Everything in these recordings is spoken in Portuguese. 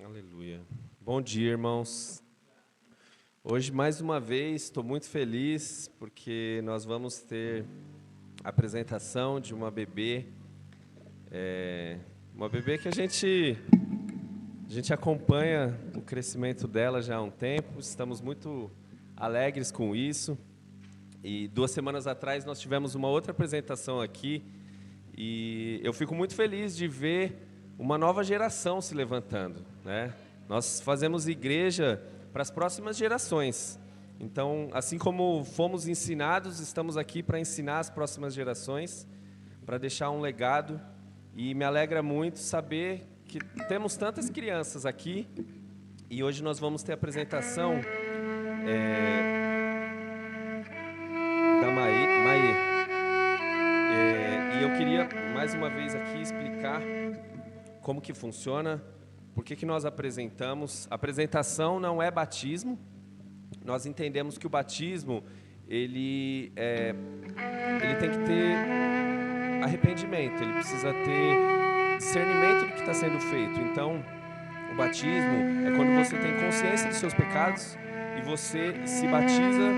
Aleluia. Bom dia, irmãos. Hoje, mais uma vez, estou muito feliz porque nós vamos ter a apresentação de uma bebê. Uma bebê que a gente acompanha o crescimento dela já há um tempo. Estamos muito alegres com isso. E 2 semanas atrás nós tivemos uma outra apresentação aqui. E eu fico muito feliz de ver uma nova geração se levantando, né? Nós fazemos igreja para as próximas gerações. Então, assim como fomos ensinados, estamos aqui para ensinar as próximas gerações, para deixar um legado. E me alegra muito saber que temos tantas crianças aqui. E hoje nós vamos ter a apresentação da Maê. E eu queria, mais uma vez aqui, explicar como que funciona, por que nós apresentamos. A apresentação não é batismo. Nós entendemos que o batismo, ele tem que ter arrependimento, ele precisa ter discernimento do que está sendo feito. Então, o batismo é quando você tem consciência dos seus pecados e você se batiza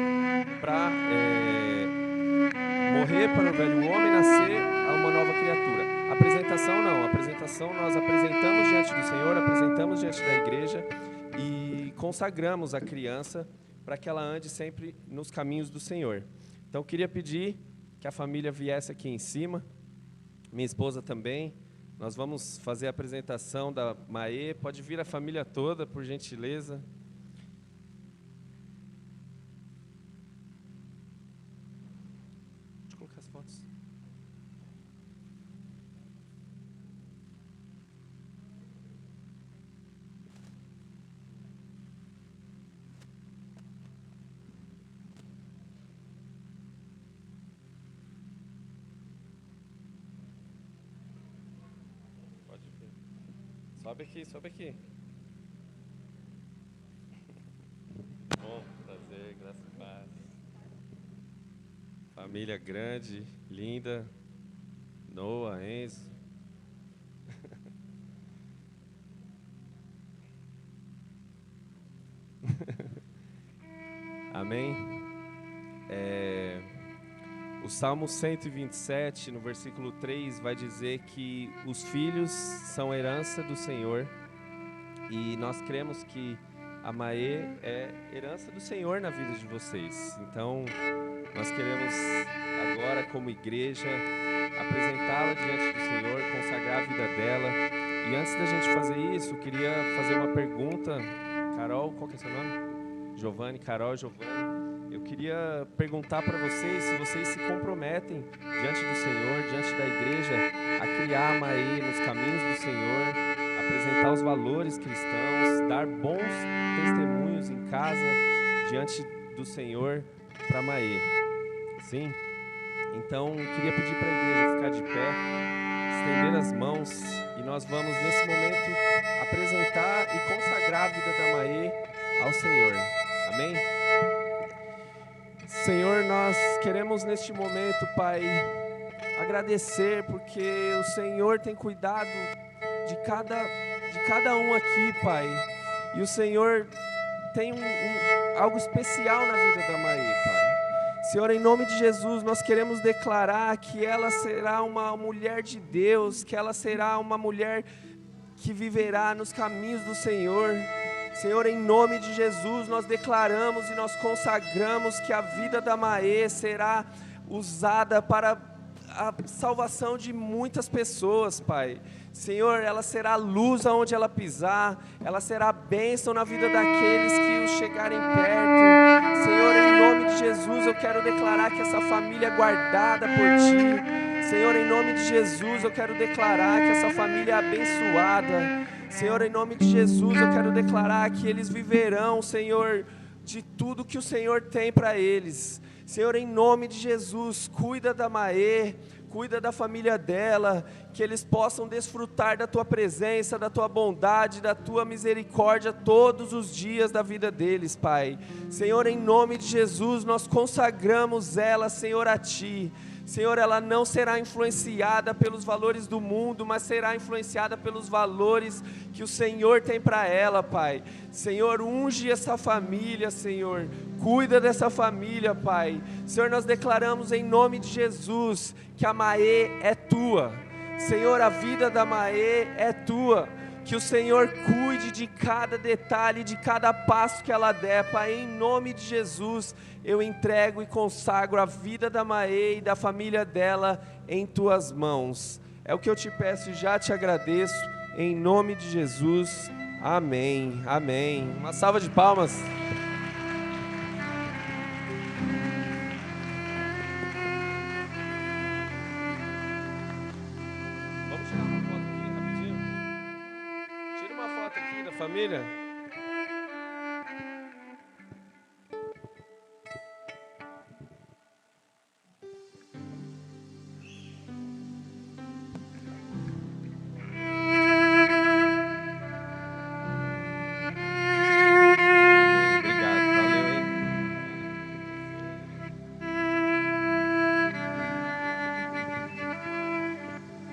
para morrer para o velho homem e nascer a uma nova criatura. A apresentação não, a apresentação nós apresentamos diante do Senhor, apresentamos diante da igreja e consagramos a criança para que ela ande sempre nos caminhos do Senhor. Então, eu queria pedir que a família viesse aqui em cima, minha esposa também. Nós vamos fazer a apresentação da Maê. Pode vir a família toda, por gentileza. Deixa eu colocar as fotos. Sobe aqui. Bom, prazer, graça e paz. Família grande, linda. Noah, Enzo. Amém? O Salmo 127, no versículo 3, vai dizer que os filhos são herança do Senhor. E nós cremos que a Maê é herança do Senhor na vida de vocês. Então, nós queremos agora, como igreja, apresentá-la diante do Senhor, consagrar a vida dela. E antes da gente fazer isso, eu queria fazer uma pergunta. Carol, qual que é o seu nome? Giovanni, Carol, Giovanni. Eu queria perguntar para vocês se vocês se comprometem diante do Senhor, diante da igreja, a criar a Maê nos caminhos do Senhor, apresentar os valores cristãos, dar bons testemunhos em casa, diante do Senhor, para a Maê. Sim? Então, eu queria pedir para a igreja ficar de pé, estender as mãos, e nós vamos, nesse momento, apresentar e consagrar a vida da Maê ao Senhor. Amém? Senhor, nós queremos neste momento, Pai, agradecer porque o Senhor tem cuidado de cada um aqui, Pai. E o Senhor tem algo especial na vida da Maê, Pai. Senhor, em nome de Jesus, nós queremos declarar que ela será uma mulher de Deus, que ela será uma mulher que viverá nos caminhos do Senhor. Senhor, em nome de Jesus, nós declaramos e nós consagramos que a vida da Maê será usada para a salvação de muitas pessoas, Pai. Senhor, ela será luz aonde ela pisar, ela será bênção na vida daqueles que os chegarem perto. Senhor, em nome de Jesus, eu quero declarar que essa família é guardada por Ti. Senhor, em nome de Jesus, eu quero declarar que essa família é abençoada. Senhor, em nome de Jesus, eu quero declarar que eles viverão, Senhor, de tudo que o Senhor tem para eles. Senhor, em nome de Jesus, cuida da Maê, cuida da família dela, que eles possam desfrutar da Tua presença, da Tua bondade, da Tua misericórdia todos os dias da vida deles, Pai. Senhor, em nome de Jesus, nós consagramos ela, Senhor, a Ti. Senhor, ela não será influenciada pelos valores do mundo, mas será influenciada pelos valores que o Senhor tem para ela, Pai. Senhor, unge essa família, Senhor. Cuida dessa família, Pai. Senhor, nós declaramos em nome de Jesus que a Maê é tua. Senhor, a vida da Maê é tua. Que o Senhor cuide de cada detalhe, de cada passo que ela der, Pai, em nome de Jesus, eu entrego e consagro a vida da Maê e da família dela em Tuas mãos. É o que eu te peço e já te agradeço, em nome de Jesus, amém, amém. Uma salva de palmas. Vamos tirar uma foto aqui rapidinho? Tira uma foto aqui da família.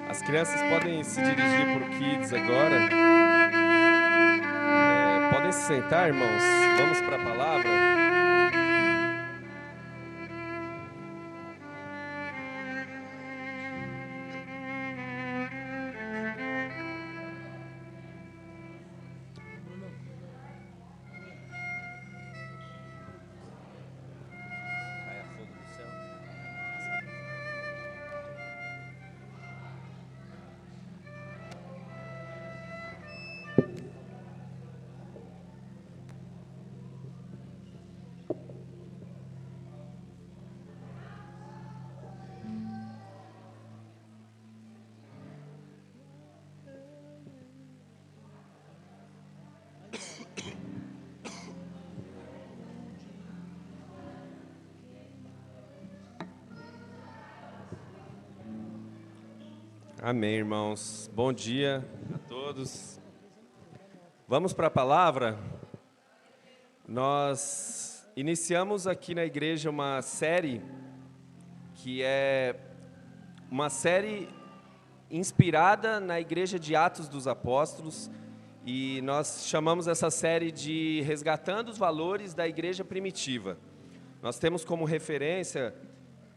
As crianças podem se dirigir para o Kids agora. Podem se sentar, irmãos. Vamos para a palavra. Amém, irmãos. Bom dia a todos. Vamos para a palavra. Nós iniciamos aqui na igreja uma série que é uma série inspirada na igreja de Atos dos Apóstolos, e nós chamamos essa série de Resgatando os Valores da Igreja Primitiva. Nós temos como referência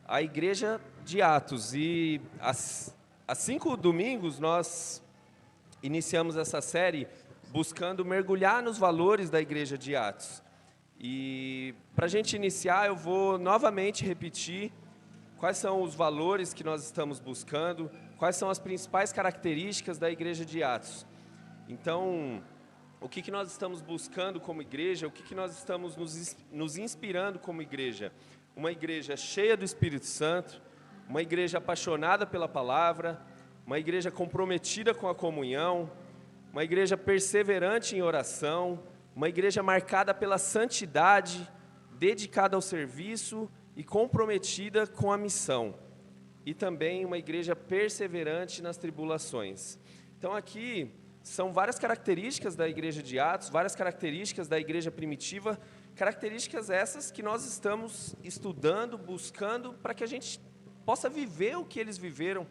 a igreja de Atos, e há 5 domingos nós iniciamos essa série buscando mergulhar nos valores da igreja de Atos. E para a gente iniciar, eu vou novamente repetir quais são os valores que nós estamos buscando, quais são as principais características da igreja de Atos. Então, o que nós estamos buscando como igreja, o que nós estamos nos inspirando como igreja? Uma igreja cheia do Espírito Santo, uma igreja apaixonada pela palavra, uma igreja comprometida com a comunhão, uma igreja perseverante em oração, uma igreja marcada pela santidade, dedicada ao serviço e comprometida com a missão, e também uma igreja perseverante nas tribulações. Então aqui são várias características da igreja de Atos, várias características da igreja primitiva, características essas que nós estamos estudando, buscando, para que a gente possa viver o que eles viveram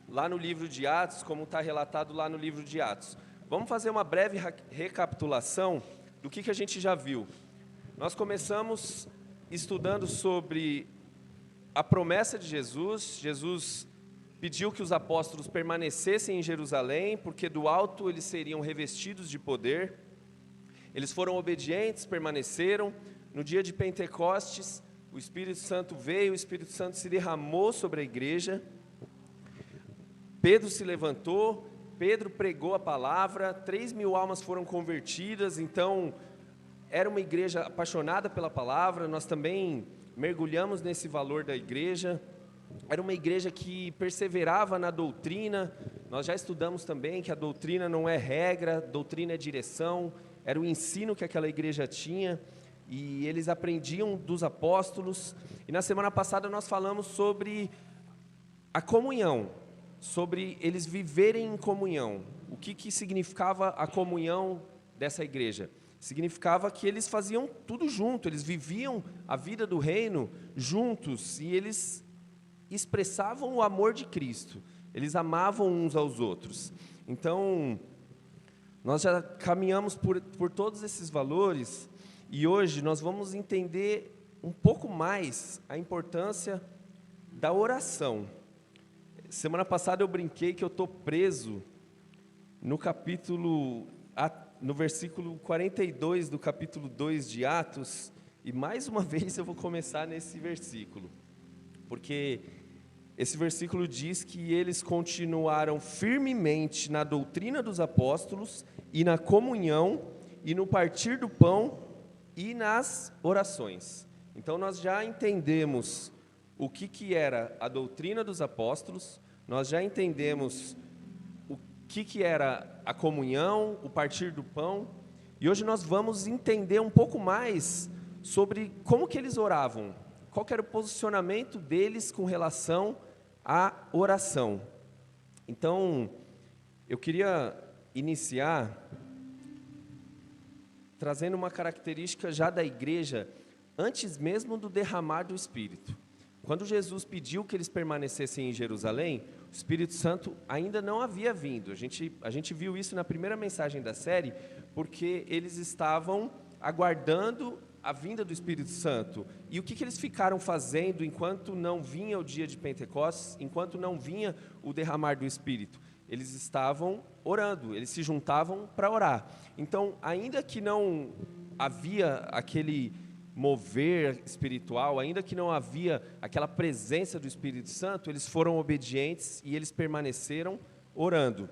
lá no livro de Atos, como está relatado lá no livro de Atos. Vamos fazer uma breve recapitulação do que a gente já viu. Nós começamos estudando sobre a promessa de Jesus. Jesus pediu que os apóstolos permanecessem em Jerusalém, porque do alto eles seriam revestidos de poder. Eles foram obedientes, permaneceram. No dia de Pentecostes, o Espírito Santo veio, o Espírito Santo se derramou sobre a igreja. Pedro se levantou, Pedro pregou a palavra, 3.000 almas foram convertidas. Então, era uma igreja apaixonada pela palavra. Nós também mergulhamos nesse valor da igreja. Era uma igreja que perseverava na doutrina. Nós já estudamos também que a doutrina não é regra, doutrina é direção. Era o ensino que aquela igreja tinha, e eles aprendiam dos apóstolos. E na semana passada nós falamos sobre a comunhão, sobre eles viverem em comunhão. O que significava a comunhão dessa igreja? Significava que eles faziam tudo junto, eles viviam a vida do reino juntos, e eles expressavam o amor de Cristo. Eles amavam uns aos outros. Então, nós já caminhamos por todos esses valores, e hoje nós vamos entender um pouco mais a importância da oração. Semana passada eu brinquei que eu estou preso no versículo 42 do capítulo 2 de Atos, e mais uma vez eu vou começar nesse versículo, porque esse versículo diz que eles continuaram firmemente na doutrina dos apóstolos, e na comunhão, e no partir do pão, e nas orações. Então nós já entendemos o que era a doutrina dos apóstolos, nós já entendemos o que era a comunhão, o partir do pão, e hoje nós vamos entender um pouco mais sobre como que eles oravam, qual que era o posicionamento deles com relação à oração. Então, eu queria iniciar trazendo uma característica já da igreja, antes mesmo do derramar do Espírito. Quando Jesus pediu que eles permanecessem em Jerusalém, o Espírito Santo ainda não havia vindo. A gente viu isso na primeira mensagem da série, porque eles estavam aguardando a vinda do Espírito Santo. E o que eles ficaram fazendo enquanto não vinha o dia de Pentecostes, enquanto não vinha o derramar do Espírito? Eles estavam orando, eles se juntavam para orar. Então, ainda que não havia aquele mover espiritual, ainda que não havia aquela presença do Espírito Santo, eles foram obedientes e eles permaneceram orando.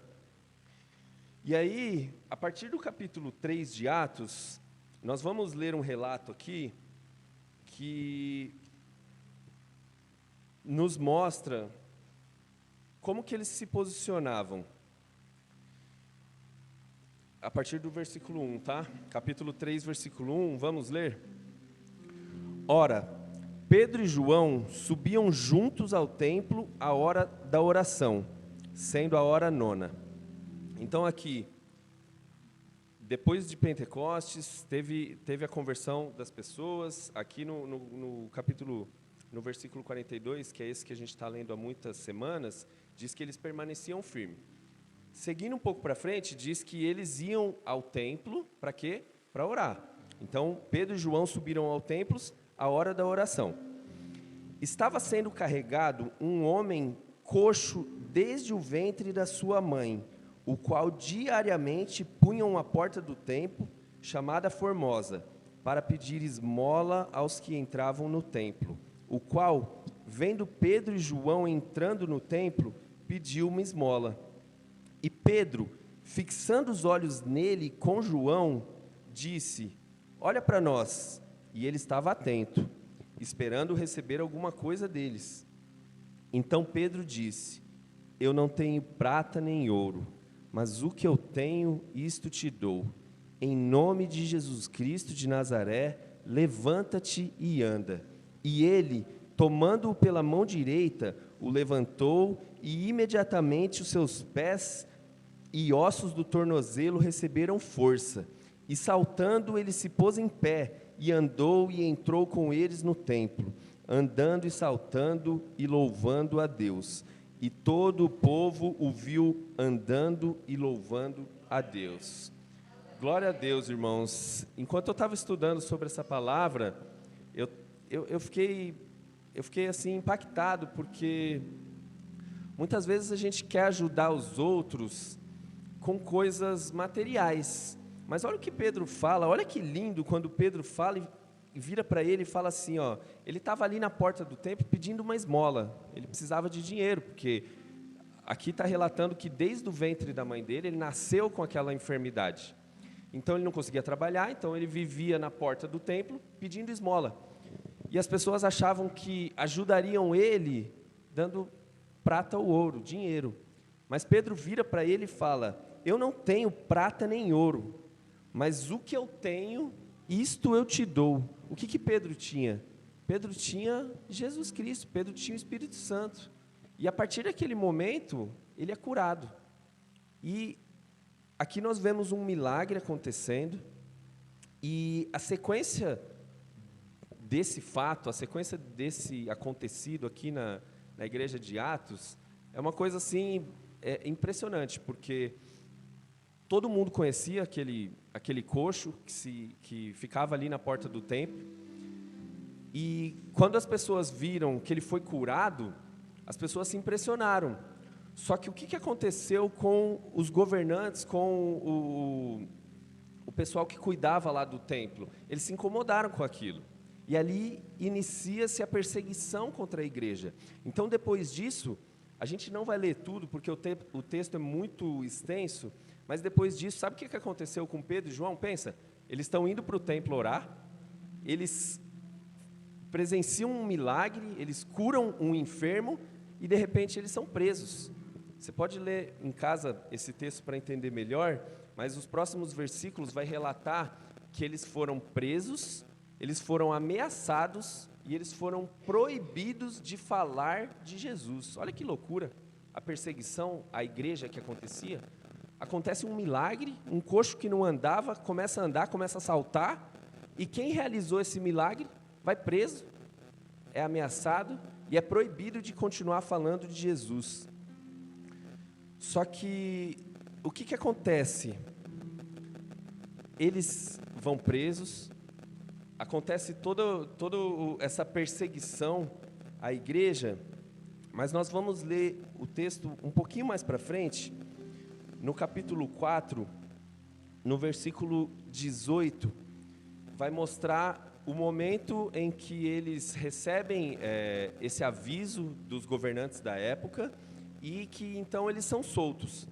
E aí, a partir do capítulo 3 de Atos, nós vamos ler um relato aqui que nos mostra como que eles se posicionavam. A partir do versículo 1, tá? Capítulo 3, versículo 1, vamos ler? Ora, Pedro e João subiam juntos ao templo à hora da oração, sendo a hora 9. Então aqui, depois de Pentecostes, teve a conversão das pessoas. Aqui no versículo 42, que é esse que a gente está lendo há muitas semanas, diz que eles permaneciam firmes. Seguindo um pouco para frente, diz que eles iam ao templo, para quê? Para orar. Então, Pedro e João subiram ao templo à hora da oração. Estava sendo carregado um homem coxo desde o ventre da sua mãe, o qual diariamente punham à porta do templo, chamada Formosa, para pedir esmola aos que entravam no templo, o qual, vendo Pedro e João entrando no templo, pediu uma esmola. E Pedro, fixando os olhos nele com João, disse: olha para nós. E ele estava atento, esperando receber alguma coisa deles. Então Pedro disse: eu não tenho prata nem ouro, mas o que eu tenho, isto te dou. Em nome de Jesus Cristo de Nazaré, levanta-te e anda. E ele, tomando-o pela mão direita, o levantou, e imediatamente os seus pés e ossos do tornozelo receberam força. E saltando, ele se pôs em pé, e andou e entrou com eles no templo, andando e saltando e louvando a Deus. E todo o povo o viu andando e louvando a Deus. Glória a Deus, irmãos. Enquanto eu estava estudando sobre essa palavra, eu fiquei assim impactado, porque muitas vezes a gente quer ajudar os outros com coisas materiais. Mas olha o que Pedro fala, olha que lindo quando Pedro fala e vira para ele e fala assim, ó, ele estava ali na porta do templo pedindo uma esmola, ele precisava de dinheiro, porque aqui está relatando que desde o ventre da mãe dele, ele nasceu com aquela enfermidade. Então ele não conseguia trabalhar, então ele vivia na porta do templo pedindo esmola. E as pessoas achavam que ajudariam ele dando prata ou ouro, dinheiro. Mas Pedro vira para ele e fala: eu não tenho prata nem ouro, mas o que eu tenho, isto eu te dou. O que Pedro tinha? Pedro tinha Jesus Cristo, Pedro tinha o Espírito Santo. E a partir daquele momento, ele é curado. E aqui nós vemos um milagre acontecendo, e a sequência desse fato, a sequência desse acontecido aqui na igreja de Atos, é uma coisa assim, impressionante, porque todo mundo conhecia aquele coxo que ficava ali na porta do templo, e quando as pessoas viram que ele foi curado, as pessoas se impressionaram. Só que o que aconteceu com os governantes, com o pessoal que cuidava lá do templo? Eles se incomodaram com aquilo. E ali inicia-se a perseguição contra a igreja. Então, depois disso, a gente não vai ler tudo, porque o texto é muito extenso, mas depois disso, sabe o que aconteceu com Pedro e João? Pensa, eles estão indo para o templo orar, eles presenciam um milagre, eles curam um enfermo, e de repente eles são presos. Você pode ler em casa esse texto para entender melhor, mas os próximos versículos vai relatar que eles foram presos, eles foram ameaçados e eles foram proibidos de falar de Jesus. Olha que loucura, a perseguição à igreja que acontecia. Acontece um milagre, um coxo que não andava, começa a andar, começa a saltar, e quem realizou esse milagre vai preso, é ameaçado e é proibido de continuar falando de Jesus. Só que, o que acontece? Eles vão presos, acontece toda essa perseguição à igreja, mas nós vamos ler o texto um pouquinho mais para frente, no capítulo 4, no versículo 18, vai mostrar o momento em que eles recebem esse aviso dos governantes da época e que então eles são soltos.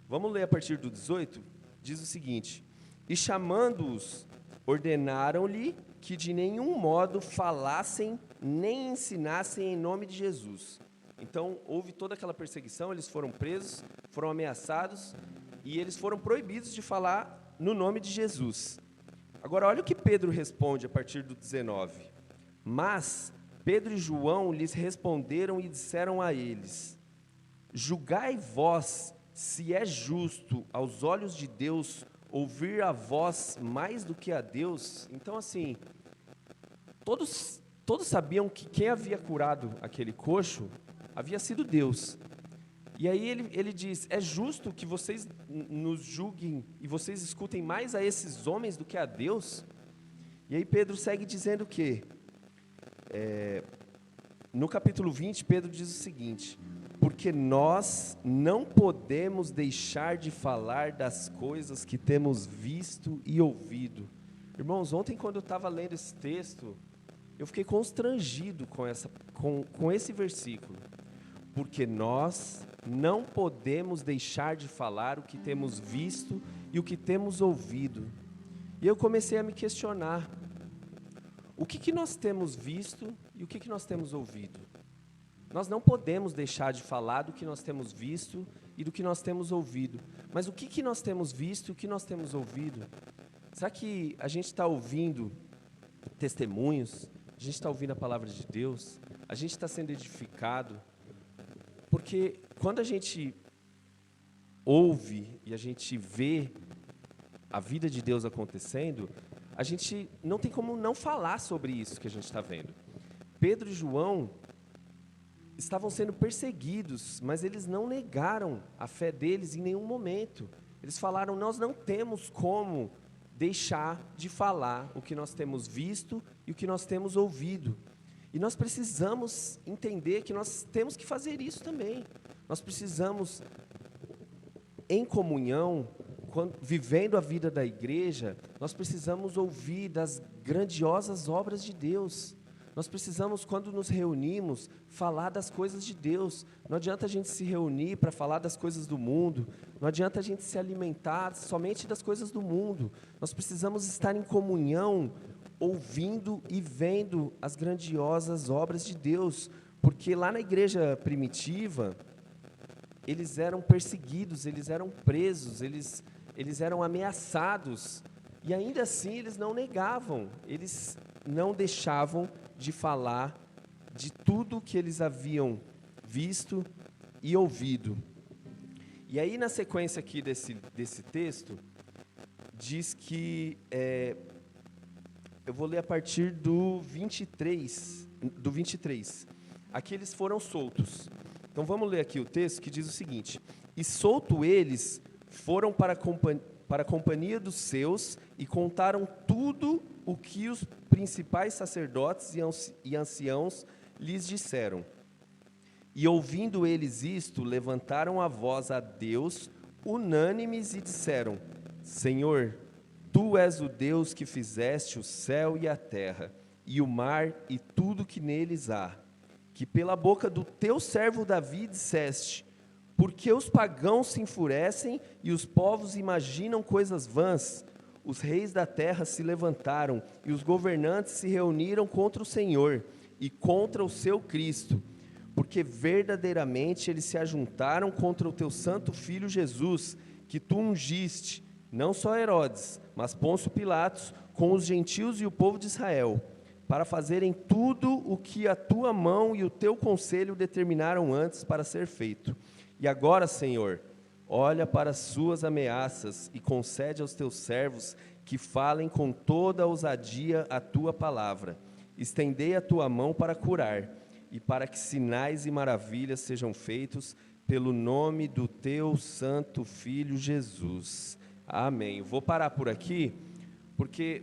Vamos ler a partir do 18, diz o seguinte: e chamando-os, ordenaram-lhe que de nenhum modo falassem nem ensinassem em nome de Jesus. Então houve toda aquela perseguição, eles foram presos, foram ameaçados e eles foram proibidos de falar no nome de Jesus. Agora olha o que Pedro responde a partir do 19. Mas Pedro e João lhes responderam e disseram a eles: julgai vós se é justo aos olhos de Deus ouvir a vós mais do que a Deus. Então assim, todos sabiam que quem havia curado aquele coxo havia sido Deus. E aí ele diz: é justo que vocês nos julguem e vocês escutem mais a esses homens do que a Deus? E aí Pedro segue dizendo que, no capítulo 20, Pedro diz o seguinte: porque nós não podemos deixar de falar das coisas que temos visto e ouvido. Irmãos, ontem quando eu estava lendo esse texto, eu fiquei constrangido com esse versículo. Porque nós não podemos deixar de falar o que temos visto e o que temos ouvido. E eu comecei a me questionar: o que nós temos visto e o que nós temos ouvido? Nós não podemos deixar de falar do que nós temos visto e do que nós temos ouvido. Mas o que nós temos visto e o que nós temos ouvido? Será que a gente está ouvindo testemunhos? A gente está ouvindo a palavra de Deus? A gente está sendo edificado? Porque quando a gente ouve e a gente vê a vida de Deus acontecendo, a gente não tem como não falar sobre isso que a gente está vendo. Pedro e João estavam sendo perseguidos, mas eles não negaram a fé deles em nenhum momento. Eles falaram: nós não temos como deixar de falar o que nós temos visto e o que nós temos ouvido. E nós precisamos entender que nós temos que fazer isso também. Nós precisamos, em comunhão, vivendo a vida da igreja, nós precisamos ouvir das grandiosas obras de Deus. Nós precisamos, quando nos reunimos, falar das coisas de Deus. Não adianta a gente se reunir para falar das coisas do mundo. Não adianta a gente se alimentar somente das coisas do mundo. Nós precisamos estar em comunhão, ouvindo e vendo as grandiosas obras de Deus, porque lá na igreja primitiva, eles eram perseguidos, eles eram presos, eles eram ameaçados, e ainda assim eles não negavam, eles não deixavam de falar de tudo que eles haviam visto e ouvido. E aí na sequência aqui desse texto, diz que... eu vou ler a partir do 23. aqui eles foram soltos. Então vamos ler aqui o texto que diz o seguinte: e solto eles foram para a companhia dos seus e contaram tudo o que os principais sacerdotes e anciãos lhes disseram. E ouvindo eles isto, levantaram a voz a Deus, unânimes, e disseram: Senhor, Tu és o Deus que fizeste o céu e a terra, e o mar e tudo que neles há, que pela boca do Teu servo Davi disseste: porque os pagãos se enfurecem e os povos imaginam coisas vãs. Os reis da terra se levantaram e os governantes se reuniram contra o Senhor e contra o seu Cristo, porque verdadeiramente eles se ajuntaram contra o teu santo Filho Jesus, que tu ungiste, não só Herodes, mas Pôncio Pilatos, com os gentios e o povo de Israel, para fazerem tudo o que a tua mão e o teu conselho determinaram antes para ser feito. E agora, Senhor, olha para as suas ameaças e concede aos teus servos que falem com toda a ousadia a tua palavra. Estendei a tua mão para curar, e para que sinais e maravilhas sejam feitos pelo nome do teu santo Filho Jesus. Amém. Vou parar por aqui, porque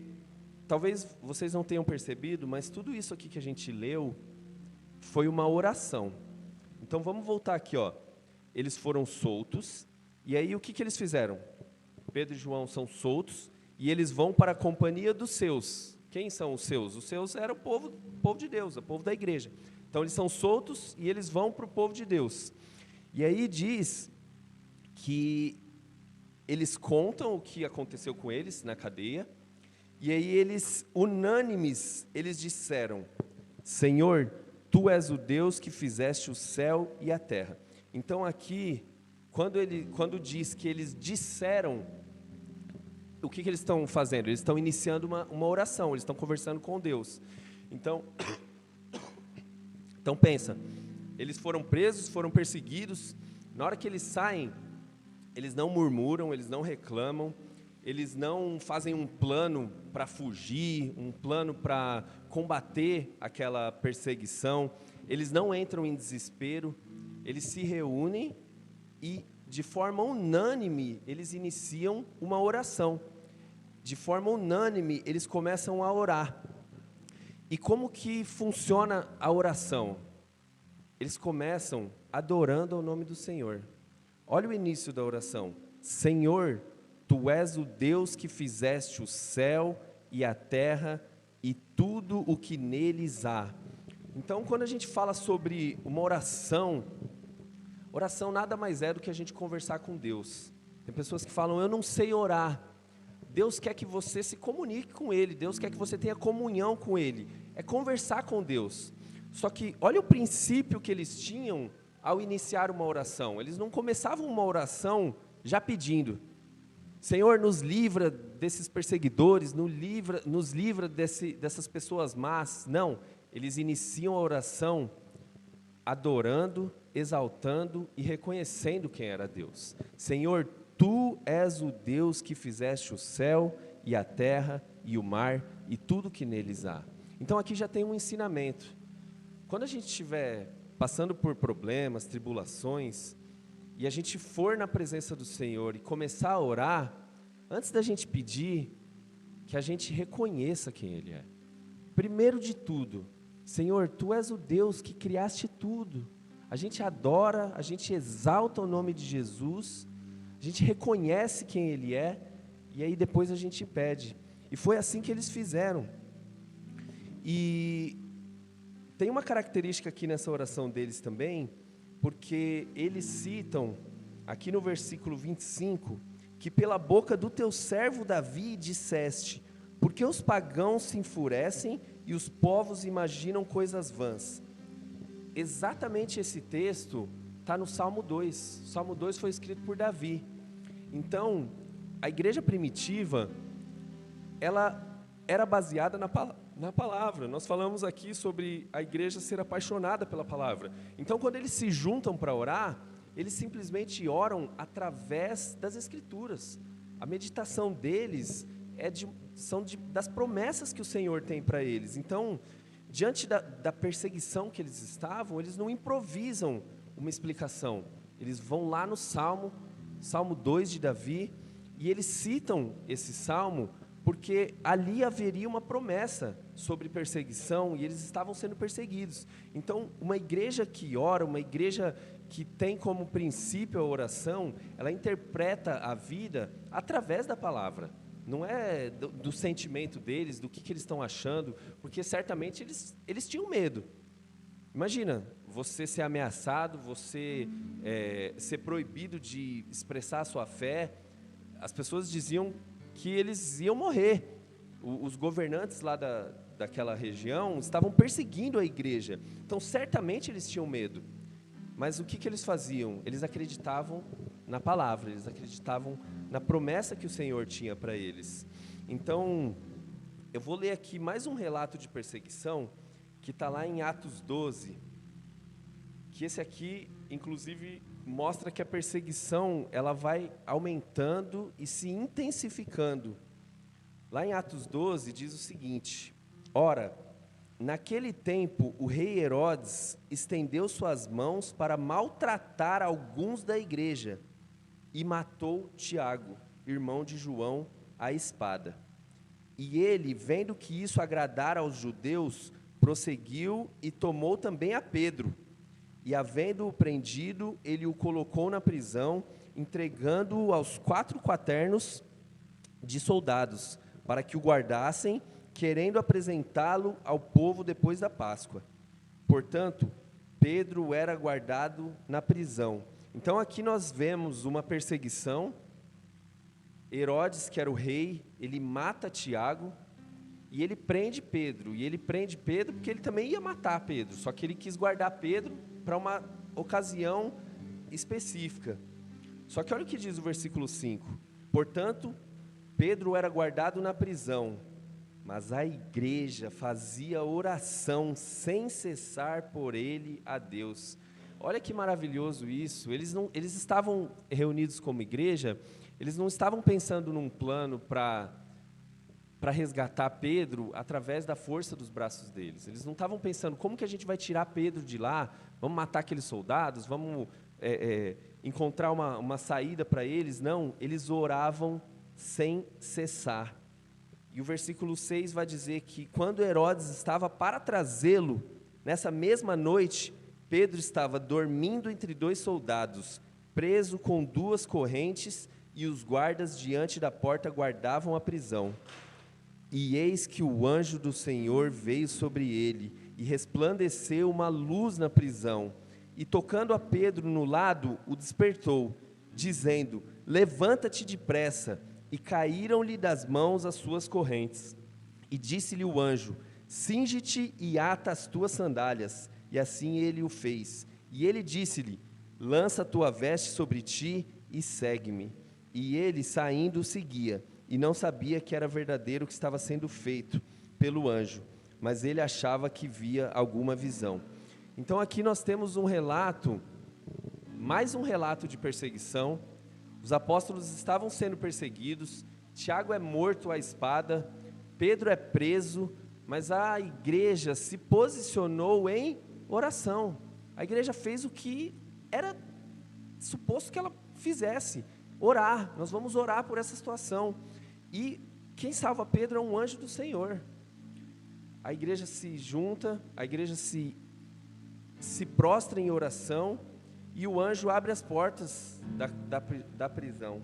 talvez vocês não tenham percebido, mas tudo isso aqui que a gente leu foi uma oração. Então vamos voltar aqui, ó. Eles foram soltos, e aí o que eles fizeram? Pedro e João são soltos, e eles vão para a companhia dos seus. Quem são os seus? Os seus era o povo de Deus, o povo da igreja. Então eles são soltos e eles vão para o povo de Deus. E aí diz que eles contam o que aconteceu com eles na cadeia, e aí eles, unânimes, eles disseram: Senhor, Tu és o Deus que fizeste o céu e a terra. Então aqui, quando diz que eles disseram, o que eles estão fazendo? Eles estão iniciando uma oração, eles estão conversando com Deus. Então pensa, eles foram presos, foram perseguidos. Na hora que eles saem, eles não murmuram, eles não reclamam, eles não fazem um plano para fugir, um plano para combater aquela perseguição, eles não entram em desespero, eles se reúnem e, de forma unânime, eles iniciam uma oração. De forma unânime, eles começam a orar. E como que funciona a oração? Eles começam adorando ao nome do Senhor. Olha o início da oração: Senhor, Tu és o Deus que fizeste o céu e a terra e tudo o que neles há. Então, quando a gente fala sobre uma oração nada mais é do que a gente conversar com Deus. Tem pessoas que falam: eu não sei orar. Deus quer que você se comunique com Ele, Deus quer que você tenha comunhão com Ele, é conversar com Deus. Só que olha o princípio que eles tinham ao iniciar uma oração. Eles não começavam uma oração já pedindo: Senhor, nos livra desses perseguidores, nos livra dessas pessoas más. Não, eles iniciam a oração adorando, exaltando e reconhecendo quem era Deus. Senhor, Tu és o Deus que fizeste o céu e a terra e o mar e tudo que neles há. Então aqui já tem um ensinamento. Quando a gente estiver passando por problemas, tribulações, e a gente for na presença do Senhor e começar a orar, antes da gente pedir, que a gente reconheça quem Ele é. Primeiro de tudo, Senhor, Tu és o Deus que criaste tudo. A gente adora, a gente exalta o nome de Jesus, a gente reconhece quem Ele é, e aí depois a gente pede. E foi assim que eles fizeram. E tem uma característica aqui nessa oração deles também, porque eles citam, aqui no versículo 25, que pela boca do teu servo Davi disseste: porque os pagãos se enfurecem e os povos imaginam coisas vãs. Exatamente esse texto está no Salmo 2. O Salmo 2 foi escrito por Davi. Então, a igreja primitiva, ela era baseada na palavra. Nós falamos aqui sobre a igreja ser apaixonada pela palavra. Então, quando eles se juntam para orar, eles simplesmente oram através das Escrituras. A meditação deles das promessas que o Senhor tem para eles. Então, diante da perseguição que eles estavam, eles não improvisam uma explicação. Eles vão lá no Salmo 2 de Davi, e eles citam esse salmo porque ali haveria uma promessa sobre perseguição, e eles estavam sendo perseguidos. Então, uma igreja que ora, uma igreja que tem como princípio a oração, ela interpreta a vida através da palavra. Não é do sentimento deles, do que eles estão achando, porque certamente eles tinham medo. Imagina, você ser ameaçado, você ser proibido de expressar a sua fé. As pessoas diziam que eles iam morrer. Os governantes lá daquela região estavam perseguindo a igreja. Então, certamente eles tinham medo. Mas o que eles faziam? Eles acreditavam na palavra, eles acreditavam na promessa que o Senhor tinha para eles. Então, eu vou ler aqui mais um relato de perseguição, que está lá em Atos 12, que esse aqui, inclusive, mostra que a perseguição, ela vai aumentando e se intensificando. Lá em Atos 12, diz o seguinte: ora, naquele tempo, o rei Herodes estendeu suas mãos para maltratar alguns da igreja e matou Tiago, irmão de João, à espada. E ele, vendo que isso agradara aos judeus, prosseguiu e tomou também a Pedro. E, havendo-o prendido, ele o colocou na prisão, entregando-o aos 4 quaternos de soldados, para que o guardassem, querendo apresentá-lo ao povo depois da Páscoa. Portanto, Pedro era guardado na prisão. Então, aqui nós vemos uma perseguição. Herodes, que era o rei, ele mata Tiago, e ele prende Pedro. E ele prende Pedro porque ele também ia matar Pedro, só que ele quis guardar Pedro para uma ocasião específica. Só que olha o que diz o versículo 5. Portanto, Pedro era guardado na prisão, mas a igreja fazia oração sem cessar por ele a Deus. Olha que maravilhoso isso. Eles estavam reunidos como igreja, eles não estavam pensando num plano para resgatar Pedro através da força dos braços deles. Eles não estavam pensando, como que a gente vai tirar Pedro de lá? Vamos matar aqueles soldados? Vamos encontrar uma saída para eles? Não, eles oravam sem cessar. E o versículo 6 vai dizer que quando Herodes estava para trazê-lo, nessa mesma noite, Pedro estava dormindo entre 2 soldados, preso com 2 correntes, e os guardas diante da porta guardavam a prisão. E eis que o anjo do Senhor veio sobre ele, e resplandeceu uma luz na prisão, e tocando a Pedro no lado, o despertou, dizendo: levanta-te depressa. E caíram-lhe das mãos as suas correntes. E disse-lhe o anjo: cinge-te e ata as tuas sandálias. E assim ele o fez. E ele disse-lhe: lança a tua veste sobre ti e segue-me. E ele, saindo, o seguia, e não sabia que era verdadeiro o que estava sendo feito pelo anjo, mas ele achava que via alguma visão. Então aqui nós temos um relato, mais um relato de perseguição. Os apóstolos estavam sendo perseguidos, Tiago é morto à espada, Pedro é preso, mas a igreja se posicionou em oração. A igreja fez o que era suposto que ela fizesse, orar. Nós vamos orar por essa situação. E quem salva Pedro é um anjo do Senhor. A igreja se junta, a igreja se prostra em oração, e o anjo abre as portas da prisão.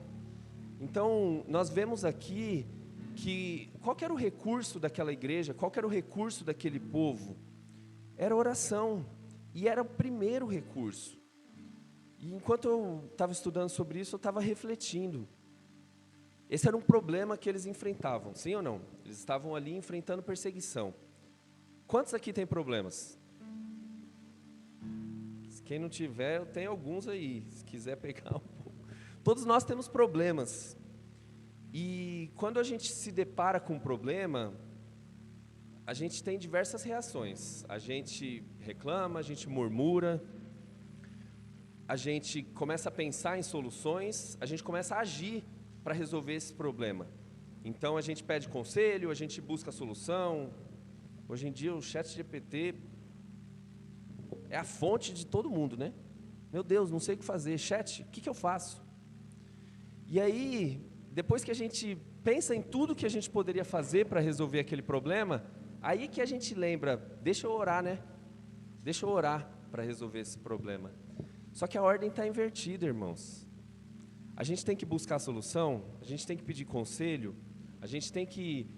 Então, nós vemos aqui que qual que era o recurso daquela igreja, qual que era o recurso daquele povo? Era oração, e era o primeiro recurso. E enquanto eu estava estudando sobre isso, eu estava refletindo. Esse era um problema que eles enfrentavam, sim ou não? Eles estavam ali enfrentando perseguição. Quantos aqui têm problemas? Quem não tiver, eu tenho alguns aí, se quiser pegar um pouco. Todos nós temos problemas. E quando a gente se depara com um problema, a gente tem diversas reações. A gente reclama, a gente murmura, a gente começa a pensar em soluções, a gente começa a agir para resolver esse problema. Então a gente pede conselho, a gente busca a solução, Hoje em dia o ChatGPT é a fonte de todo mundo, né? Meu Deus, não sei o que fazer. Chat, o que eu faço? E aí, depois que a gente pensa em tudo que a gente poderia fazer para resolver aquele problema, aí que a gente lembra, deixa eu orar, né? Deixa eu orar para resolver esse problema. Só que a ordem está invertida, irmãos. A gente tem que buscar a solução, a gente tem que pedir conselho, a gente tem que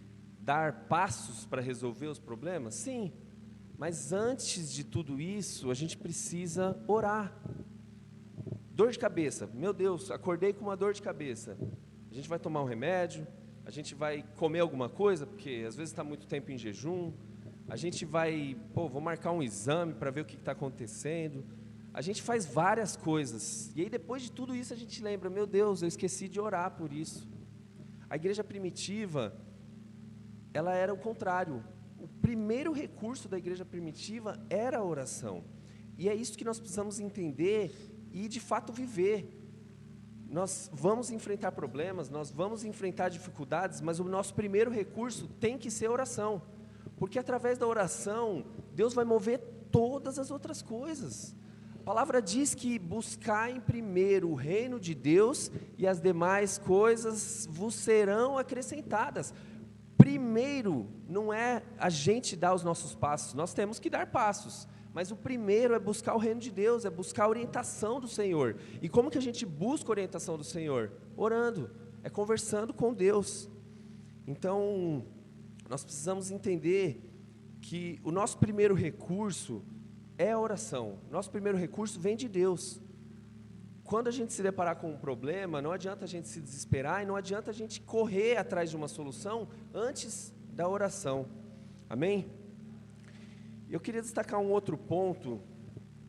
dar passos para resolver os problemas? Sim, mas antes de tudo isso, a gente precisa orar. Dor de cabeça, meu Deus, acordei com uma dor de cabeça. A gente vai tomar um remédio, a gente vai comer alguma coisa, porque às vezes está muito tempo em jejum, a gente vai, vou marcar um exame para ver o que está acontecendo. A gente faz várias coisas, e aí depois de tudo isso a gente lembra, meu Deus, eu esqueci de orar por isso. A igreja primitiva, ela era o contrário. O primeiro recurso da igreja primitiva era a oração. E é isso que nós precisamos entender e de fato viver. Nós vamos enfrentar problemas, nós vamos enfrentar dificuldades, mas o nosso primeiro recurso tem que ser a oração. Porque através da oração, Deus vai mover todas as outras coisas. A palavra diz que buscai em primeiro o reino de Deus e as demais coisas vos serão acrescentadas. Primeiro, não é a gente dar os nossos passos, nós temos que dar passos. Mas o primeiro é buscar o reino de Deus, é buscar a orientação do Senhor. E como que a gente busca a orientação do Senhor? Orando, é conversando com Deus. Então, nós precisamos entender que o nosso primeiro recurso é a oração. Nosso primeiro recurso vem de Deus. Quando a gente se deparar com um problema, não adianta a gente se desesperar e não adianta a gente correr atrás de uma solução antes da oração. Amém? Eu queria destacar um outro ponto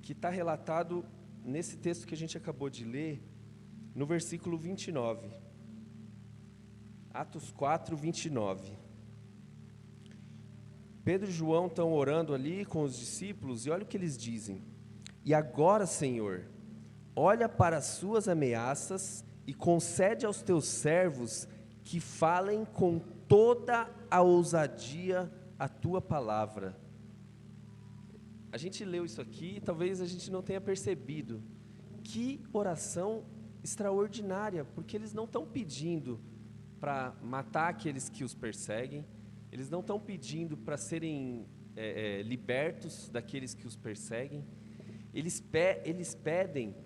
que está relatado nesse texto que a gente acabou de ler, no versículo 29. Atos 4, 29. Pedro e João estão orando ali com os discípulos e olha o que eles dizem. E agora, Senhor, olha para as suas ameaças e concede aos teus servos que falem com toda a ousadia a tua palavra. A gente leu isso aqui e talvez a gente não tenha percebido. Que oração extraordinária, porque eles não estão pedindo para matar aqueles que os perseguem, eles não estão pedindo para serem libertos daqueles que os perseguem, eles pedem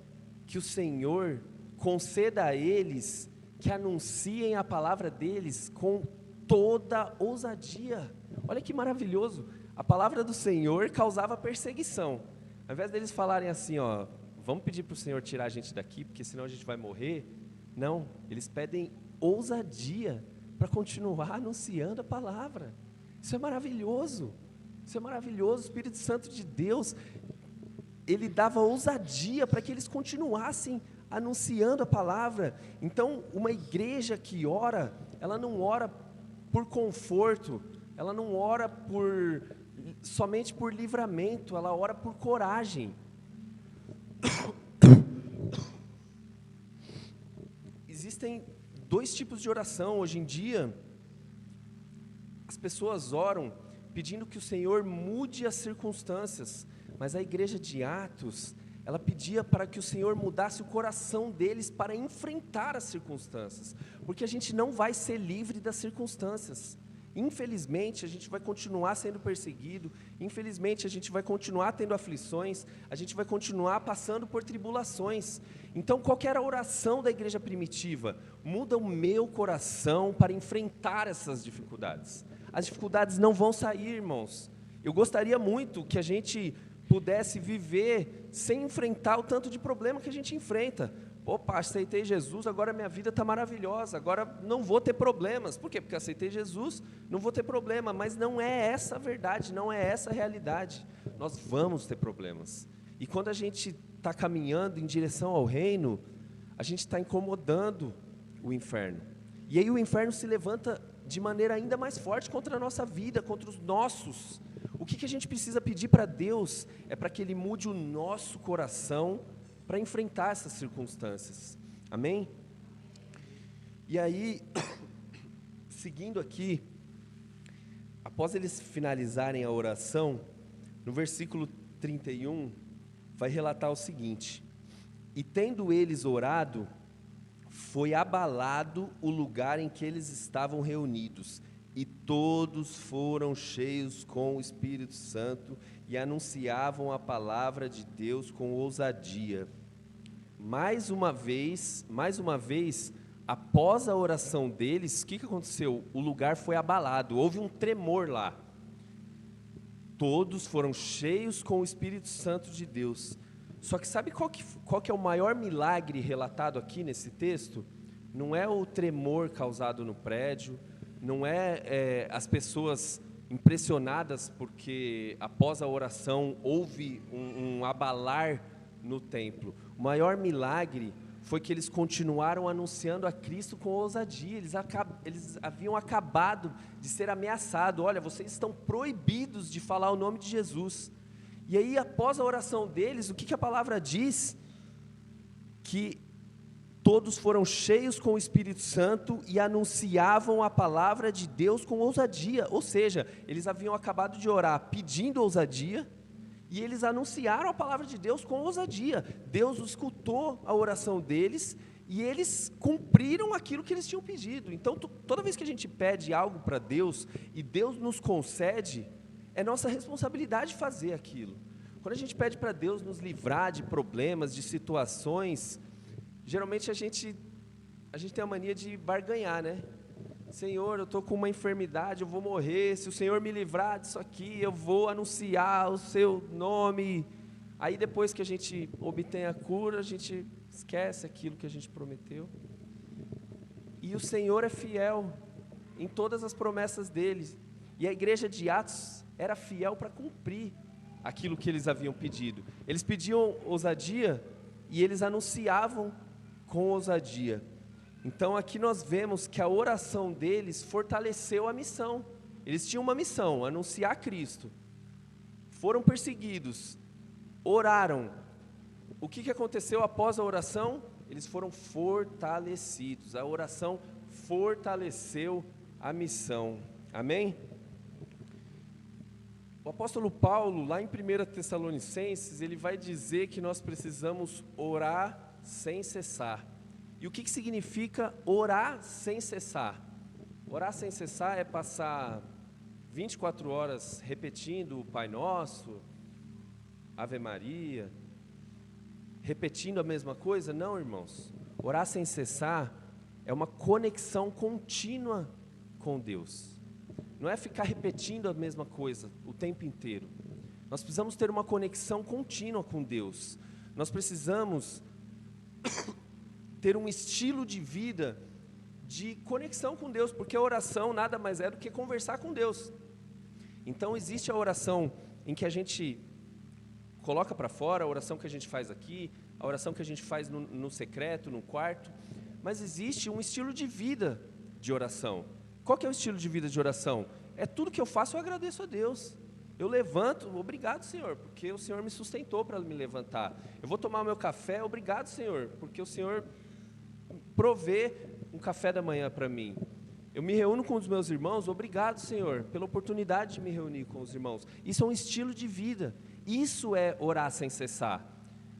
que o Senhor conceda a eles que anunciem a palavra deles com toda ousadia. Olha que maravilhoso, a palavra do Senhor causava perseguição. Ao invés deles falarem assim, vamos pedir para o Senhor tirar a gente daqui, porque senão a gente vai morrer. Não, eles pedem ousadia para continuar anunciando a palavra. Isso é maravilhoso, o Espírito Santo de Deus, ele dava ousadia para que eles continuassem anunciando a palavra. Então, uma igreja que ora, ela não ora por conforto, ela não ora somente por livramento, ela ora por coragem. Existem dois tipos de oração hoje em dia. As pessoas oram pedindo que o Senhor mude as circunstâncias, mas a igreja de Atos, ela pedia para que o Senhor mudasse o coração deles para enfrentar as circunstâncias, porque a gente não vai ser livre das circunstâncias. Infelizmente, a gente vai continuar sendo perseguido, infelizmente, a gente vai continuar tendo aflições, a gente vai continuar passando por tribulações. Então, qual que era a oração da igreja primitiva? Muda o meu coração para enfrentar essas dificuldades. As dificuldades não vão sair, irmãos. Eu gostaria muito que a gente pudesse viver sem enfrentar o tanto de problema que a gente enfrenta. Opa, aceitei Jesus, agora minha vida está maravilhosa, agora não vou ter problemas. Por quê? Porque aceitei Jesus, não vou ter problema, mas não é essa a verdade, não é essa a realidade. Nós vamos ter problemas. E quando a gente está caminhando em direção ao reino, a gente está incomodando o inferno. E aí o inferno se levanta de maneira ainda mais forte contra a nossa vida, contra os nossos. O que a gente precisa pedir para Deus é para que Ele mude o nosso coração para enfrentar essas circunstâncias, amém? E aí, seguindo aqui, após eles finalizarem a oração, no versículo 31, vai relatar o seguinte: e tendo eles orado, foi abalado o lugar em que eles estavam reunidos, e todos foram cheios com o Espírito Santo e anunciavam a palavra de Deus com ousadia. Mais uma vez, após a oração deles, o que aconteceu? O lugar foi abalado, houve um tremor lá. Todos foram cheios com o Espírito Santo de Deus. Só que sabe qual que é o maior milagre relatado aqui nesse texto? Não é o tremor causado no prédio, não é as pessoas impressionadas porque após a oração houve um abalar no templo. O maior milagre foi que eles continuaram anunciando a Cristo com ousadia. Eles haviam acabado de ser ameaçados. Olha, vocês estão proibidos de falar o nome de Jesus. E aí, após a oração deles, o que a palavra diz? Que todos foram cheios com o Espírito Santo e anunciavam a palavra de Deus com ousadia. Ou seja, eles haviam acabado de orar pedindo ousadia, e eles anunciaram a palavra de Deus com ousadia. Deus escutou a oração deles, e eles cumpriram aquilo que eles tinham pedido. Então, toda vez que a gente pede algo para Deus, e Deus nos concede, é nossa responsabilidade fazer aquilo. Quando a gente pede para Deus nos livrar de problemas, de situações, geralmente a gente tem a mania de barganhar, né? Senhor, eu estou com uma enfermidade, eu vou morrer, se o Senhor me livrar disso aqui, eu vou anunciar o seu nome. Aí depois que a gente obtém a cura, a gente esquece aquilo que a gente prometeu. E o Senhor é fiel em todas as promessas dele. E a igreja de Atos era fiel para cumprir aquilo que eles haviam pedido. Eles pediam ousadia e eles anunciavam com ousadia. Então aqui nós vemos que a oração deles fortaleceu a missão. Eles tinham uma missão, anunciar Cristo. Foram perseguidos, oraram. O que aconteceu após a oração? Eles foram fortalecidos. A oração fortaleceu a missão. Amém? O apóstolo Paulo, lá em 1 Tessalonicenses, ele vai dizer que nós precisamos orar sem cessar. E o que significa orar sem cessar? Orar sem cessar é passar 24 horas repetindo o Pai Nosso, Ave Maria, repetindo a mesma coisa? Não, irmãos. Orar sem cessar é uma conexão contínua com Deus. Não é ficar repetindo a mesma coisa o tempo inteiro. Nós precisamos ter uma conexão contínua com Deus. Nós precisamos ter um estilo de vida de conexão com Deus, porque a oração nada mais é do que conversar com Deus. Então existe a oração em que a gente coloca para fora, a oração que a gente faz aqui, a oração que a gente faz no secreto, no quarto, mas existe um estilo de vida de oração. Qual que é o estilo de vida de oração? É tudo que eu faço, eu agradeço a Deus. Eu levanto, obrigado, Senhor, porque o Senhor me sustentou para me levantar. Eu vou tomar o meu café, obrigado, Senhor, porque o Senhor provê um café da manhã para mim. Eu me reúno com os meus irmãos, obrigado, Senhor, pela oportunidade de me reunir com os irmãos. Isso é um estilo de vida. Isso é orar sem cessar.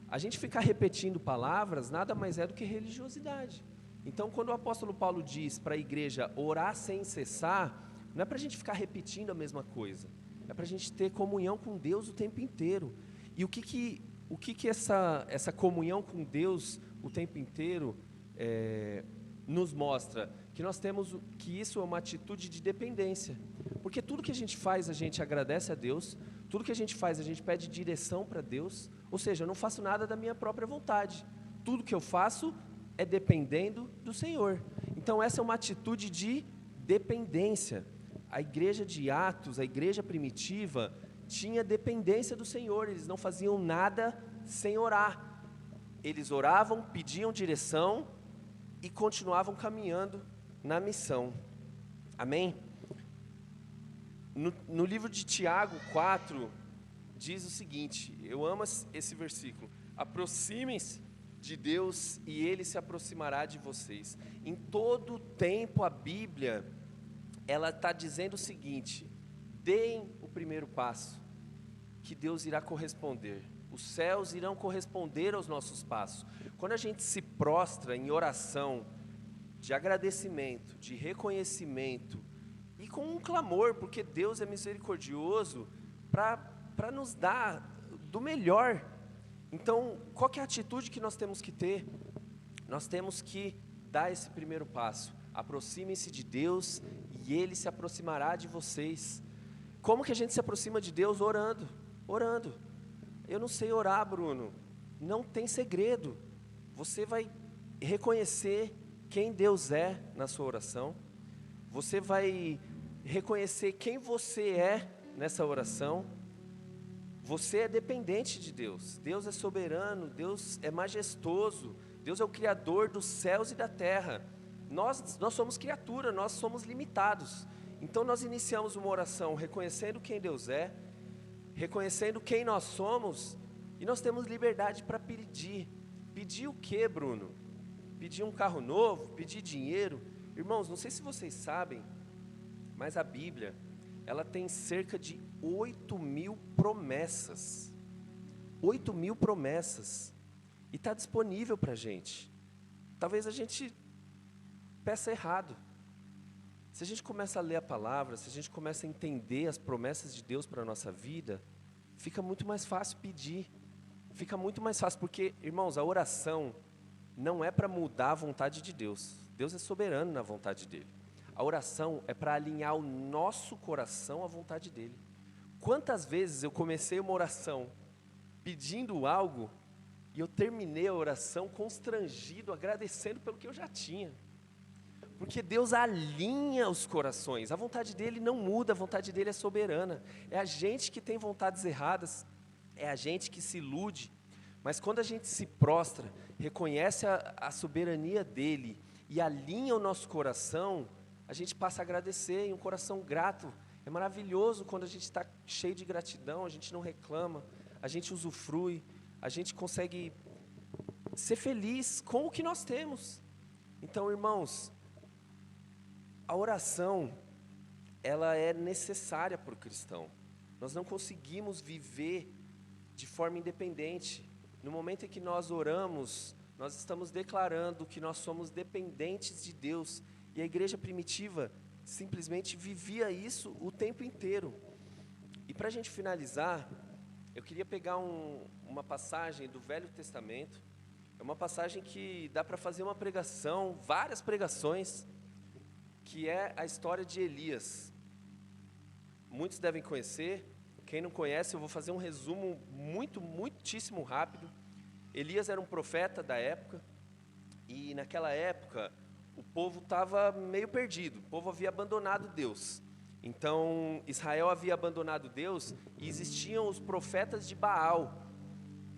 A gente ficar repetindo palavras nada mais é do que religiosidade. Então, quando o apóstolo Paulo diz para a igreja orar sem cessar, não é para a gente ficar repetindo a mesma coisa. É para a gente ter comunhão com Deus o tempo inteiro. E o que essa comunhão com Deus o tempo inteiro nos mostra? Que nós temos, que isso é uma atitude de dependência. Porque tudo que a gente faz, a gente agradece a Deus. Tudo que a gente faz, a gente pede direção para Deus. Ou seja, eu não faço nada da minha própria vontade. Tudo que eu faço é dependendo do Senhor. Então essa é uma atitude de dependência. A igreja de Atos, a igreja primitiva, tinha dependência do Senhor. Eles não faziam nada sem orar. Eles oravam, pediam direção e continuavam caminhando na missão. Amém? No livro de Tiago 4, diz o seguinte, eu amo esse versículo: aproximem-se de Deus e Ele se aproximará de vocês. Em todo tempo a Bíblia, ela está dizendo o seguinte: deem o primeiro passo, que Deus irá corresponder. Os céus irão corresponder aos nossos passos. Quando a gente se prostra em oração, de agradecimento, de reconhecimento, e com um clamor, porque Deus é misericordioso, para nos dar do melhor. Então, qual que é a atitude que nós temos que ter? Nós temos que dar esse primeiro passo. Aproximem-se de Deus e Ele se aproximará de vocês. Como que a gente se aproxima de Deus? Orando, orando. Eu não sei orar, Bruno. Não tem segredo. Você vai reconhecer quem Deus é na sua oração. Você vai reconhecer quem você é nessa oração. Você é dependente de Deus. Deus é soberano, Deus é majestoso. Deus é o Criador dos céus e da terra. Nós somos criatura, nós somos limitados. Então nós iniciamos uma oração reconhecendo quem Deus é, reconhecendo quem nós somos, e nós temos liberdade para pedir. Pedir o quê, Bruno? Pedir um carro novo? Pedir dinheiro? Irmãos, não sei se vocês sabem, mas a Bíblia, ela tem cerca de 8.000 promessas. 8.000 promessas. E está disponível para a gente. Talvez a gente peça errado. Se a gente começa a ler a palavra, se a gente começa a entender as promessas de Deus para a nossa vida, fica muito mais fácil pedir. Fica muito mais fácil, porque, irmãos, a oração não é para mudar a vontade de Deus. Deus é soberano na vontade dEle. A oração é para alinhar o nosso coração à vontade dEle. Quantas vezes eu comecei uma oração pedindo algo, e eu terminei a oração constrangido, agradecendo pelo que eu já tinha. Porque Deus alinha os corações, a vontade dEle não muda, a vontade dEle é soberana. É a gente que tem vontades erradas, é a gente que se ilude. Mas quando a gente se prostra, reconhece a soberania dEle e alinha o nosso coração, a gente passa a agradecer, e um coração grato. É maravilhoso quando a gente está cheio de gratidão, a gente não reclama, a gente usufrui, a gente consegue ser feliz com o que nós temos. Então, irmãos, a oração, ela é necessária para o cristão. Nós não conseguimos viver de forma independente. No momento em que nós oramos, nós estamos declarando que nós somos dependentes de Deus. E a igreja primitiva simplesmente vivia isso o tempo inteiro. E para a gente finalizar, eu queria pegar uma passagem do Velho Testamento. É uma passagem que dá para fazer uma pregação, várias pregações, que é a história de Elias. Muitos devem conhecer. Quem não conhece, eu vou fazer um resumo muitíssimo rápido. Elias era um profeta da época, e naquela época o povo estava meio perdido, o povo havia abandonado Deus. Então Israel havia abandonado Deus, e existiam os profetas de Baal,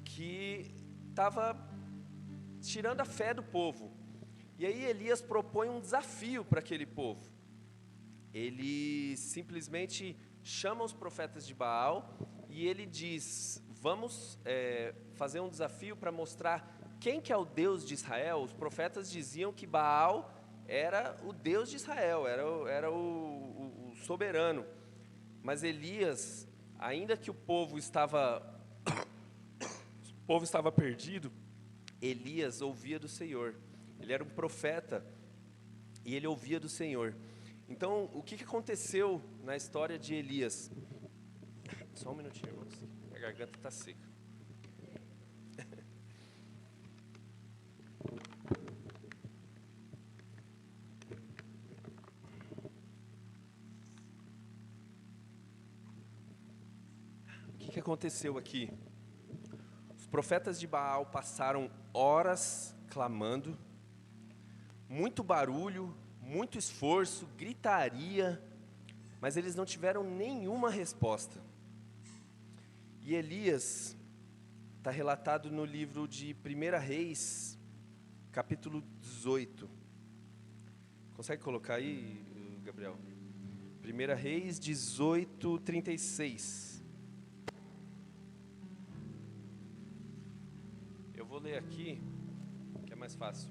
que estava tirando a fé do povo. E aí Elias propõe um desafio para aquele povo. Ele simplesmente chama os profetas de Baal e ele diz: vamos fazer um desafio para mostrar quem que é o Deus de Israel. Os profetas diziam que Baal era o Deus de Israel, era o soberano. Mas Elias, ainda que o povo estava perdido, Elias ouvia do Senhor. Ele era um profeta e ele ouvia do Senhor. Então, o que aconteceu na história de Elias? Só um minutinho, irmãos. A garganta está seca. O que aconteceu aqui? Os profetas de Baal passaram horas clamando, muito barulho, muito esforço, gritaria, mas eles não tiveram nenhuma resposta. E Elias, está relatado no livro de 1 Reis, capítulo 18. Consegue colocar aí, Gabriel? 1 Reis 18, 36. Eu vou ler aqui, que é mais fácil.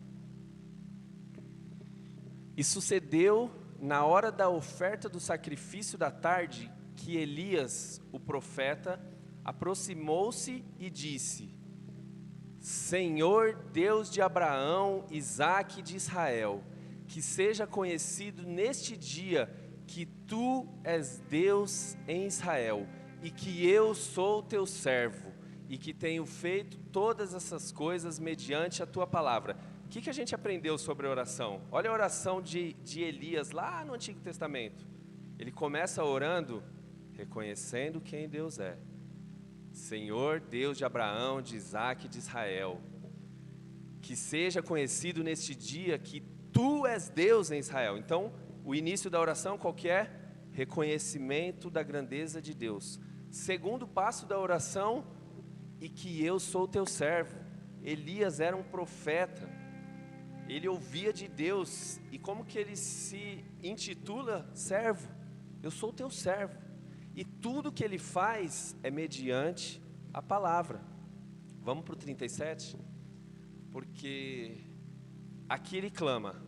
E sucedeu, na hora da oferta do sacrifício da tarde, que Elias, o profeta, aproximou-se e disse: Senhor Deus de Abraão, Isaque e de Israel, que seja conhecido neste dia que tu és Deus em Israel, e que eu sou teu servo, e que tenho feito todas essas coisas mediante a tua palavra. O que a gente aprendeu sobre a oração? Olha a oração de Elias lá no Antigo Testamento. Ele começa orando, reconhecendo quem Deus é. Senhor Deus de Abraão, de Isaque e de Israel, que seja conhecido neste dia que tu és Deus em Israel. Então, o início da oração qual que é? Reconhecimento da grandeza de Deus. Segundo passo da oração, e que eu sou teu servo. Elias era um profeta, ele ouvia de Deus, e como que ele se intitula servo? Eu sou teu servo, e tudo que ele faz é mediante a palavra. Vamos para o 37? Porque aqui ele clama: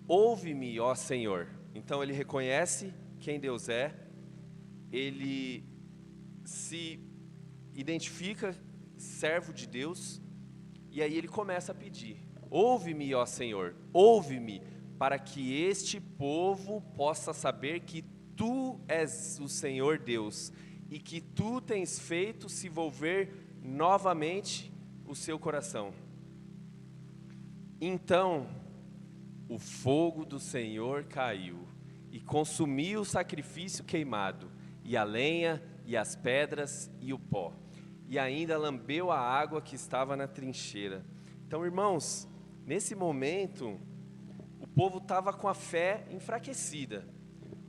ouve-me, ó Senhor. Então ele reconhece quem Deus é, ele se identifica servo de Deus, e aí ele começa a pedir: ouve-me, ó Senhor, ouve-me, para que este povo possa saber que tu és o Senhor Deus, e que tu tens feito se volver novamente o seu coração. Então o fogo do Senhor caiu e consumiu o sacrifício queimado, e a lenha, e as pedras, e o pó, e ainda lambeu a água que estava na trincheira. Então, irmãos, nesse momento, o povo estava com a fé enfraquecida.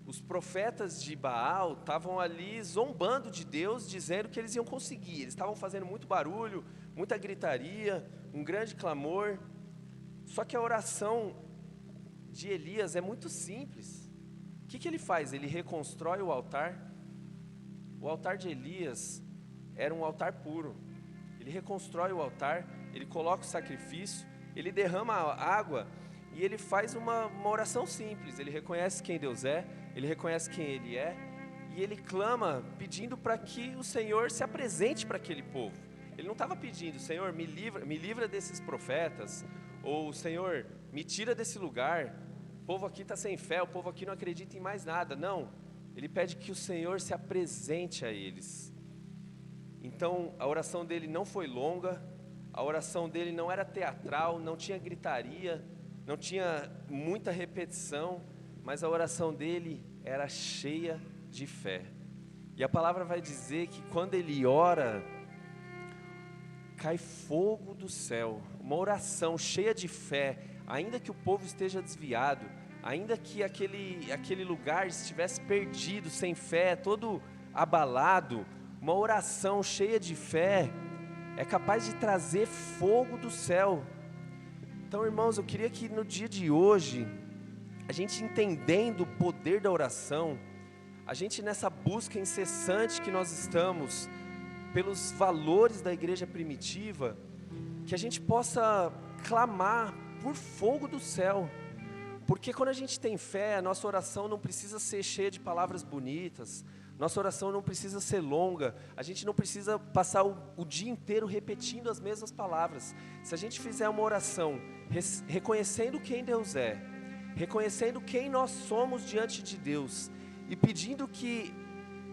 Os profetas de Baal estavam ali zombando de Deus, dizendo que eles iam conseguir. Eles estavam fazendo muito barulho, muita gritaria, um grande clamor. Só que a oração de Elias é muito simples. O que ele faz? Ele reconstrói o altar. O altar de Elias era um altar puro. Ele reconstrói o altar, ele coloca o sacrifício, ele derrama a água, e ele faz uma oração simples. Ele reconhece quem Deus é, ele reconhece quem Ele é, e ele clama pedindo para que o Senhor se apresente para aquele povo. Ele não estava pedindo: Senhor, me livra desses profetas, ou Senhor, me tira desse lugar, o povo aqui está sem fé, o povo aqui não acredita em mais nada. Não, ele pede que o Senhor se apresente a eles. Então a oração dele não foi longa, a oração dele não era teatral, não tinha gritaria, não tinha muita repetição, mas a oração dele era cheia de fé. E a palavra vai dizer que quando ele ora, cai fogo do céu. Uma oração cheia de fé, ainda que o povo esteja desviado, ainda que aquele lugar estivesse perdido, sem fé, todo abalado, uma oração cheia de fé é capaz de trazer fogo do céu. Então, irmãos, eu queria que no dia de hoje, a gente entendendo o poder da oração, a gente nessa busca incessante que nós estamos, pelos valores da igreja primitiva, que a gente possa clamar por fogo do céu. Porque quando a gente tem fé, a nossa oração não precisa ser cheia de palavras bonitas, nossa oração não precisa ser longa, a gente não precisa passar o dia inteiro repetindo as mesmas palavras. Se a gente fizer uma oração reconhecendo quem Deus é, reconhecendo quem nós somos diante de Deus, e pedindo que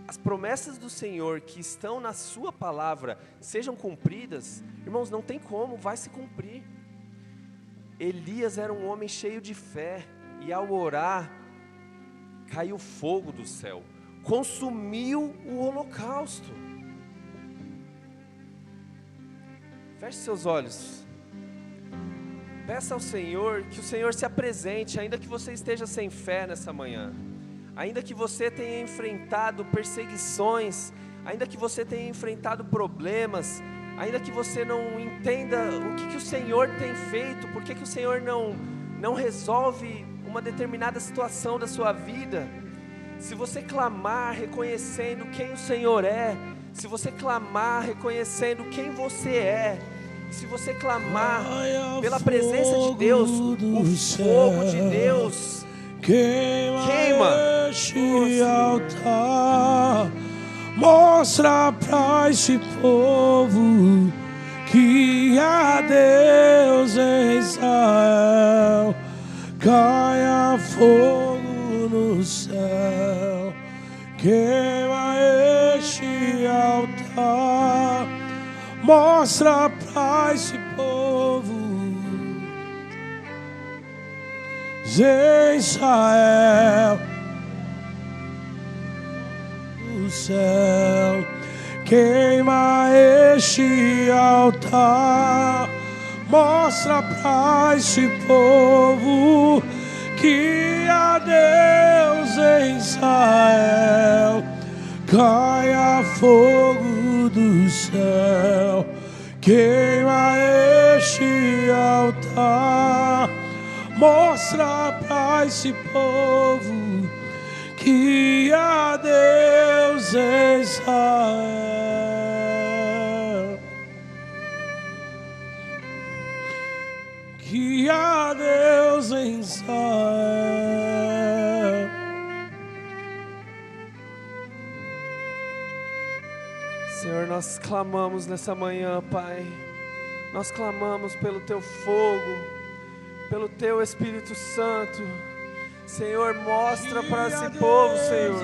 as promessas do Senhor que estão na sua palavra sejam cumpridas, irmãos, não tem como, vai se cumprir. Elias era um homem cheio de fé, e ao orar, caiu fogo do céu, consumiu o holocausto. Feche seus olhos, peça ao Senhor que o Senhor se apresente, ainda que você esteja sem fé nessa manhã, ainda que você tenha enfrentado perseguições, ainda que você tenha enfrentado problemas, ainda que você não entenda o que o Senhor tem feito, por que o Senhor não resolve uma determinada situação da sua vida. Se você clamar reconhecendo quem o Senhor é, se você clamar reconhecendo quem você é, se você clamar pela presença de Deus, o fogo de Deus queima este altar, Mostra pra esse povo que há Deus em Israel. Caia fogo no céu, queima este altar. Mostra pra esse povo em Israel, o céu, queima este altar. Mostra pra esse povo que há Deus em Israel. Caia fogo do céu, queima este altar. Mostra pra esse povo que há Deus em Israel. Que há Deus em Israel. Senhor, nós clamamos nessa manhã, Pai. Nós clamamos pelo Teu fogo, pelo Teu Espírito Santo. Senhor, mostra para esse povo, Senhor.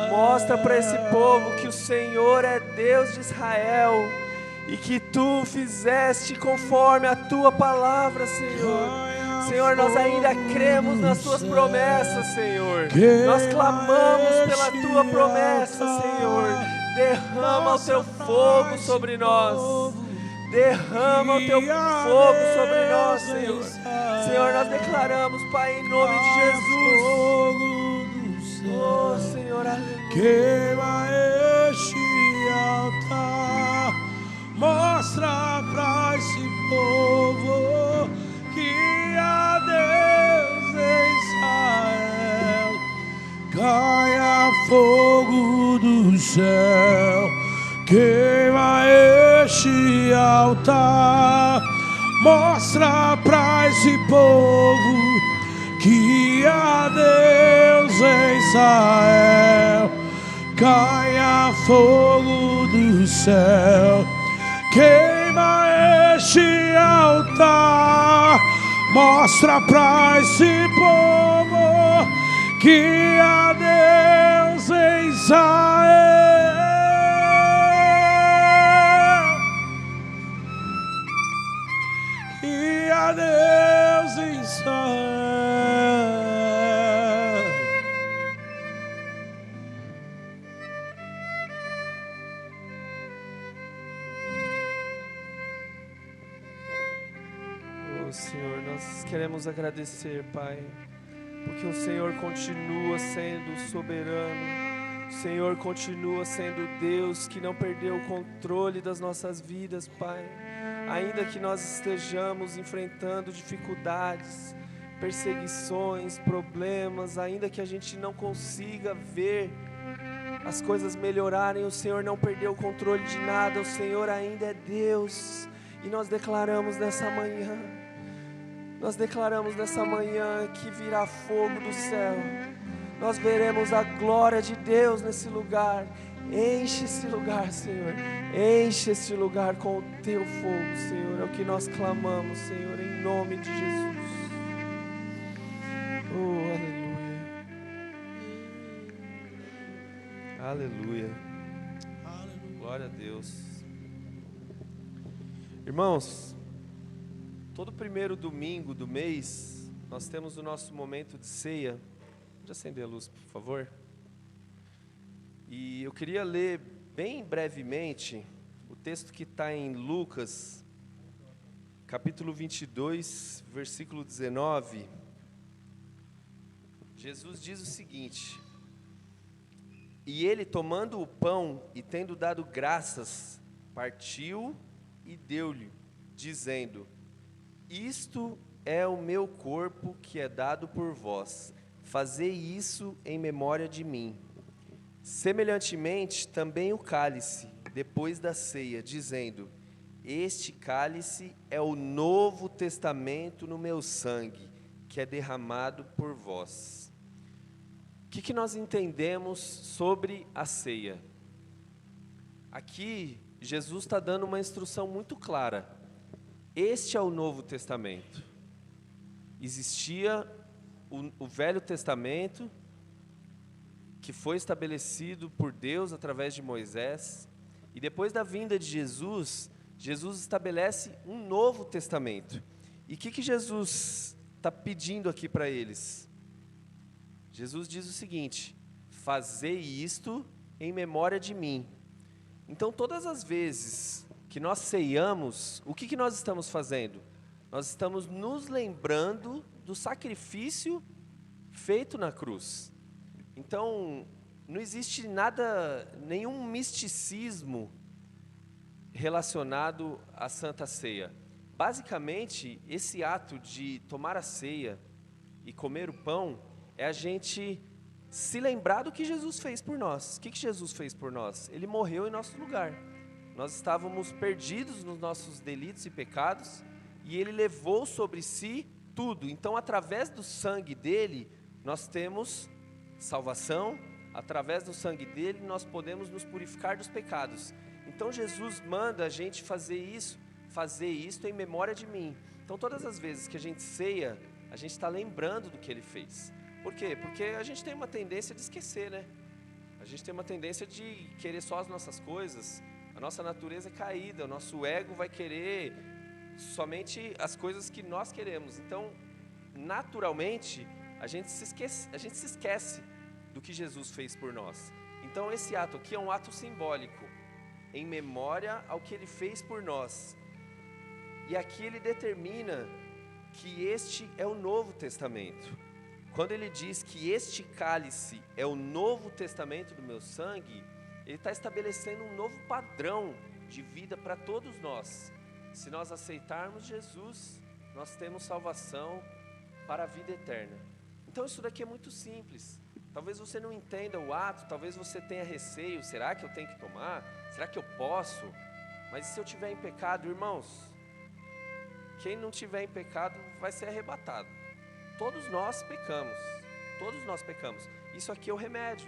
Mostra para esse povo que o Senhor é Deus de Israel e que Tu fizeste conforme a Tua palavra, Senhor. Senhor, nós ainda cremos nas Tuas promessas, Senhor. Nós clamamos pela Tua promessa, Senhor. Derrama o Teu fogo sobre nós. Derrama o Teu fogo sobre nós, Senhor. Senhor, nós declaramos, Pai, em nome de Jesus. Oh, Senhor, aleluia. Queima este altar. Mostra pra esse povo que há Deus em Israel. Caia fogo do céu, queima este altar. Mostra pra esse povo que há Deus em Israel. Caia fogo do céu, queima este altar. Mostra pra esse povo que há Deus em Israel. Que há Deus em Israel. Oh, Senhor, nós queremos agradecer, Pai, porque o Senhor continua sendo soberano. O Senhor continua sendo Deus que não perdeu o controle das nossas vidas, Pai. Ainda que nós estejamos enfrentando dificuldades, perseguições, problemas, ainda que a gente não consiga ver as coisas melhorarem, o Senhor não perdeu o controle de nada. O Senhor ainda é Deus. E nós declaramos nessa manhã, que virá fogo do céu. Nós veremos a glória de Deus nesse lugar. Enche esse lugar, Senhor. Enche esse lugar com o Teu fogo, Senhor. É o que nós clamamos, Senhor, em nome de Jesus. Oh, aleluia. Aleluia. Glória a Deus. Irmãos, todo primeiro domingo do mês, nós temos o nosso momento de ceia. Pode acender a luz, por favor? E eu queria ler bem brevemente o texto que está em Lucas, capítulo 22, versículo 19. Jesus diz o seguinte: e ele, tomando o pão e tendo dado graças, partiu e deu-lhe, dizendo: isto é o meu corpo que é dado por vós, fazei isso em memória de mim. Semelhantemente também o cálice, depois da ceia, dizendo: este cálice é o novo testamento no meu sangue, que é derramado por vós. O que nós entendemos sobre a ceia? Aqui, Jesus está dando uma instrução muito clara. Este é o Novo Testamento. Existia o Velho Testamento, que foi estabelecido por Deus através de Moisés. E depois da vinda de Jesus, Jesus estabelece um Novo Testamento. E o que Jesus está pedindo aqui para eles? Jesus diz o seguinte: fazei isto em memória de mim. Então, todas as vezes que nós ceiamos, o que nós estamos fazendo? Nós estamos nos lembrando do sacrifício feito na cruz. Então, não existe nenhum misticismo relacionado à Santa Ceia. Basicamente, esse ato de tomar a ceia e comer o pão é a gente se lembrar do que Jesus fez por nós. O que Jesus fez por nós? Ele morreu em nosso lugar. Nós estávamos perdidos nos nossos delitos e pecados, e Ele levou sobre si tudo. Então, através do sangue dele, nós temos salvação. Através do sangue dele, nós podemos nos purificar dos pecados. Então, Jesus manda a gente fazer isto em memória de mim. Então, todas as vezes que a gente ceia, a gente está lembrando do que Ele fez. Por quê? Porque a gente tem uma tendência de esquecer, né? A gente tem uma tendência de querer só as nossas coisas. A nossa natureza é caída, o nosso ego vai querer somente as coisas que nós queremos. Então, naturalmente, a gente se esquece do que Jesus fez por nós. Então, esse ato aqui é um ato simbólico, em memória ao que Ele fez por nós. E aqui Ele determina que este é o Novo Testamento. Quando Ele diz que este cálice é o Novo Testamento do meu sangue, Ele está estabelecendo um novo padrão de vida para todos nós. Se nós aceitarmos Jesus, nós temos salvação para a vida eterna. Então isso daqui é muito simples. Talvez você não entenda o ato, talvez você tenha receio. Será que eu tenho que tomar? Será que eu posso? Mas e se eu estiver em pecado, irmãos? Quem não estiver em pecado vai ser arrebatado. Todos nós pecamos. Todos nós pecamos. Isso aqui é o remédio.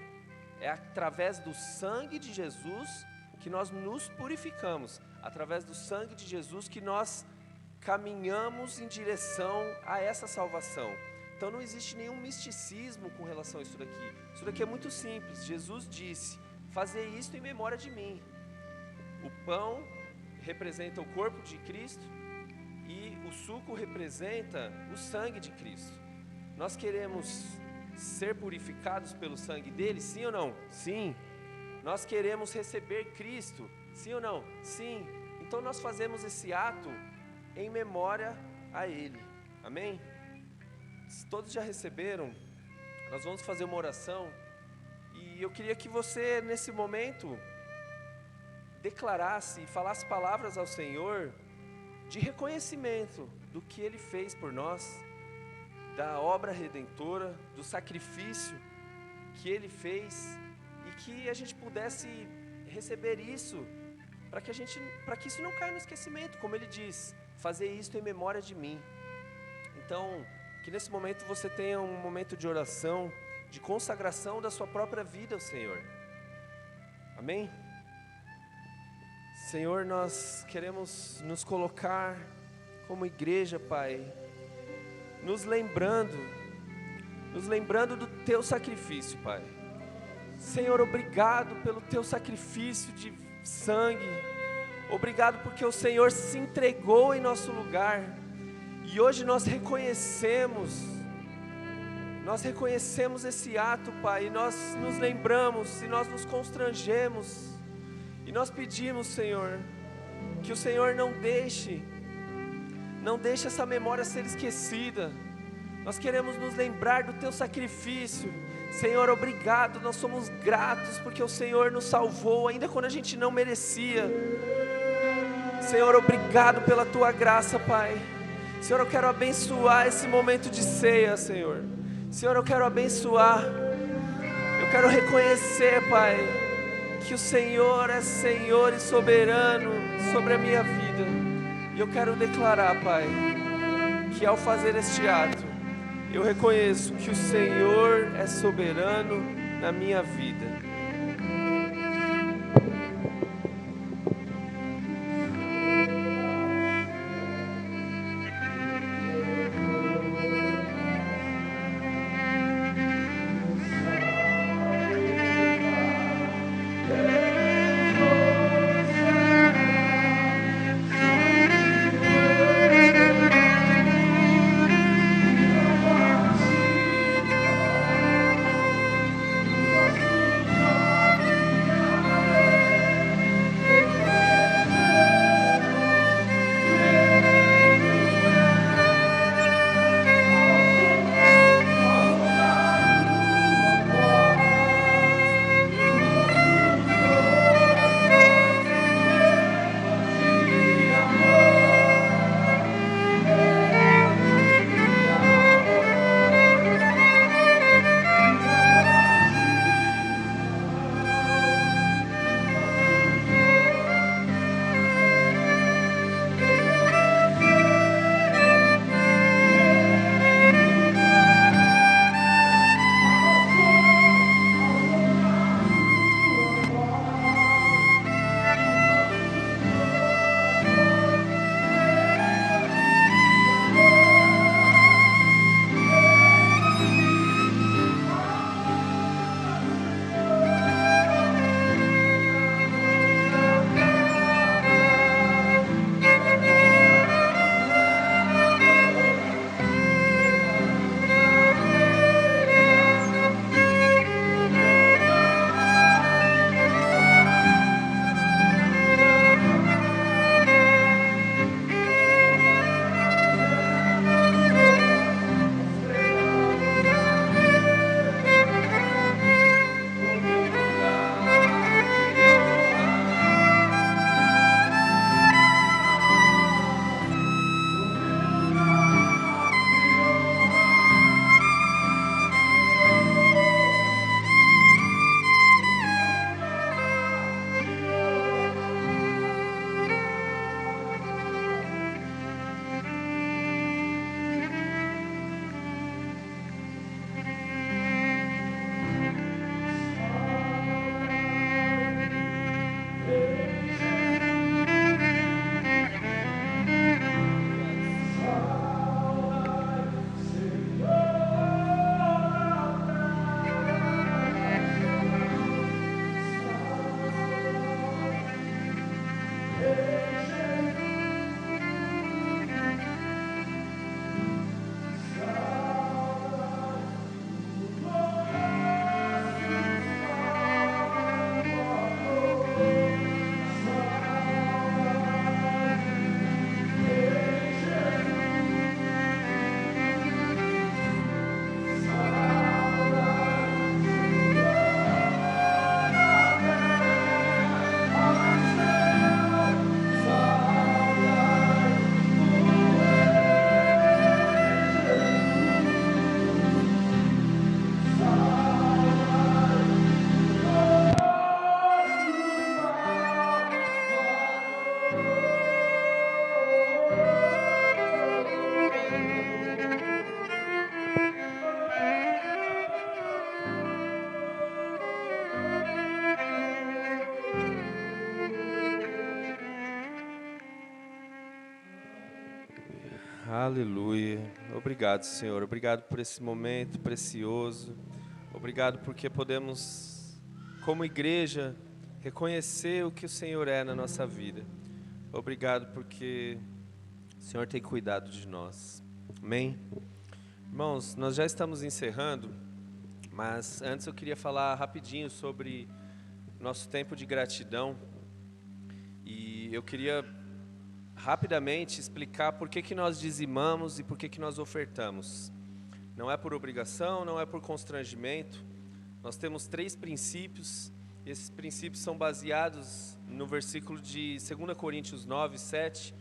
É através do sangue de Jesus que nós nos purificamos. Através do sangue de Jesus que nós caminhamos em direção a essa salvação. Então não existe nenhum misticismo com relação a isso daqui. Isso daqui é muito simples. Jesus disse: fazei isto em memória de mim. O pão representa o corpo de Cristo e o suco representa o sangue de Cristo. Nós queremos ser purificados pelo sangue dele, sim ou não? Sim. Nós queremos receber Cristo, sim ou não? Sim. Então nós fazemos esse ato em memória a Ele. Amém? Se todos já receberam, nós vamos fazer uma oração. E eu queria que você, nesse momento, declarasse e falasse palavras ao Senhor de reconhecimento do que Ele fez por nós, da obra redentora, do sacrifício que Ele fez, e que a gente pudesse receber isso, para que isso não caia no esquecimento, como Ele diz: fazer isto em memória de mim. Então, que nesse momento você tenha um momento de oração, de consagração da sua própria vida ao Senhor. Amém? Senhor, nós queremos nos colocar como igreja, Pai, nos lembrando do Teu sacrifício, Pai. Senhor, obrigado pelo Teu sacrifício de sangue. Obrigado porque o Senhor se entregou em nosso lugar. E hoje nós reconhecemos esse ato, Pai, e nós nos lembramos, e nós nos constrangemos, e nós pedimos, Senhor, que o Senhor não deixe essa memória ser esquecida. Nós queremos nos lembrar do Teu sacrifício. Senhor, obrigado, nós somos gratos, porque o Senhor nos salvou, ainda quando a gente não merecia. Senhor, obrigado pela Tua graça, Pai. Senhor, eu quero abençoar esse momento de ceia, Senhor. Senhor, eu quero abençoar. Eu quero reconhecer, Pai, que o Senhor é Senhor e soberano sobre a minha vida. E eu quero declarar, Pai, que ao fazer este ato, eu reconheço que o Senhor é soberano na minha vida. Aleluia. Obrigado, Senhor. Obrigado por esse momento precioso. Obrigado porque podemos, como igreja, reconhecer o que o Senhor é na nossa vida. Obrigado porque o Senhor tem cuidado de nós. Amém? Irmãos, nós já estamos encerrando, mas antes eu queria falar rapidinho sobre nosso tempo de gratidão. E eu queria rapidamente explicar por que nós dizimamos e por que nós ofertamos. Não é por obrigação, não é por constrangimento. Nós temos 3 princípios. Esses princípios são baseados no versículo de 2 Coríntios 9, 7,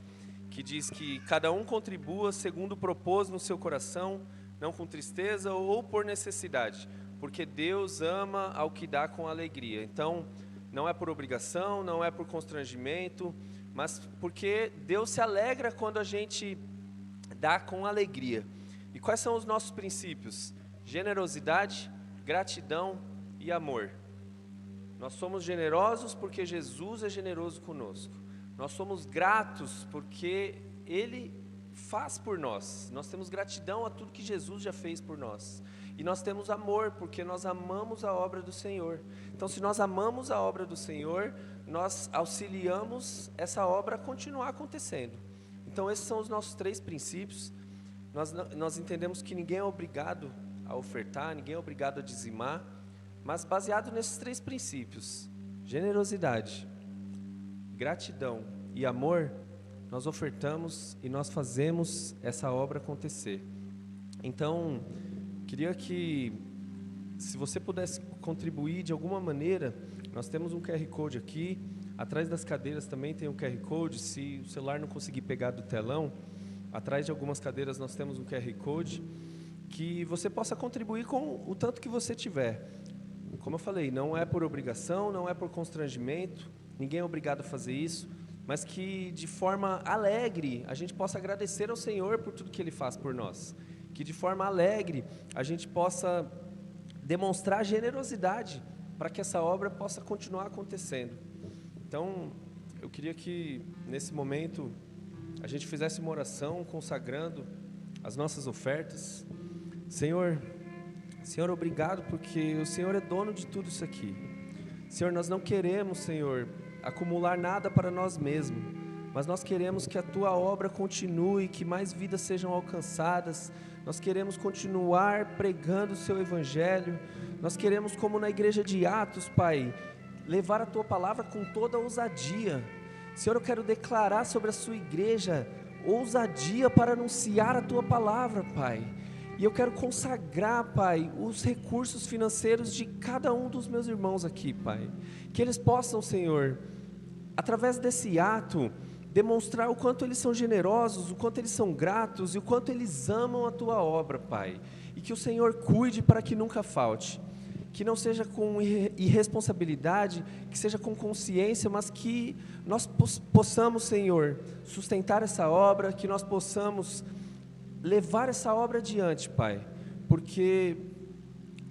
que diz que cada um contribua segundo propôs no seu coração, não com tristeza ou por necessidade, porque Deus ama ao que dá com alegria. Então, não é por obrigação, não é por constrangimento, mas porque Deus se alegra quando a gente dá com alegria. E quais são os nossos princípios? Generosidade, gratidão e amor. Nós somos generosos porque Jesus é generoso conosco. Nós somos gratos porque Ele faz por nós. Nós temos gratidão a tudo que Jesus já fez por nós. E nós temos amor porque nós amamos a obra do Senhor. Então, se nós amamos a obra do Senhor, nós auxiliamos essa obra a continuar acontecendo. Então, esses são os nossos 3 princípios. Nós entendemos que ninguém é obrigado a ofertar, ninguém é obrigado a dizimar, mas baseado nesses 3 princípios, generosidade, gratidão e amor, nós ofertamos e nós fazemos essa obra acontecer. Então, queria que, se você pudesse contribuir de alguma maneira, nós temos um QR Code aqui, atrás das cadeiras também tem um QR Code, se o celular não conseguir pegar do telão, atrás de algumas cadeiras nós temos um QR Code, que você possa contribuir com o tanto que você tiver. Como eu falei, não é por obrigação, não é por constrangimento, ninguém é obrigado a fazer isso, mas que de forma alegre a gente possa agradecer ao Senhor por tudo que Ele faz por nós. Que de forma alegre a gente possa demonstrar generosidade para que essa obra possa continuar acontecendo. Então, eu queria que nesse momento a gente fizesse uma oração consagrando as nossas ofertas. Senhor, obrigado porque o Senhor é dono de tudo isso aqui. Senhor, nós não queremos, Senhor, acumular nada para nós mesmos, mas nós queremos que a Tua obra continue, que mais vidas sejam alcançadas. Nós queremos continuar pregando o Seu Evangelho. Nós queremos, como na igreja de Atos, Pai, levar a Tua palavra com toda a ousadia. Senhor, eu quero declarar sobre a Sua igreja ousadia para anunciar a Tua palavra, Pai. E eu quero consagrar, Pai, os recursos financeiros de cada um dos meus irmãos aqui, Pai. Que eles possam, Senhor, através desse ato, demonstrar o quanto eles são generosos, o quanto eles são gratos e o quanto eles amam a Tua obra, Pai. E que o Senhor cuide para que nunca falte. Que não seja com irresponsabilidade, que seja com consciência, mas que nós possamos, Senhor, sustentar essa obra, que nós possamos levar essa obra adiante, Pai, porque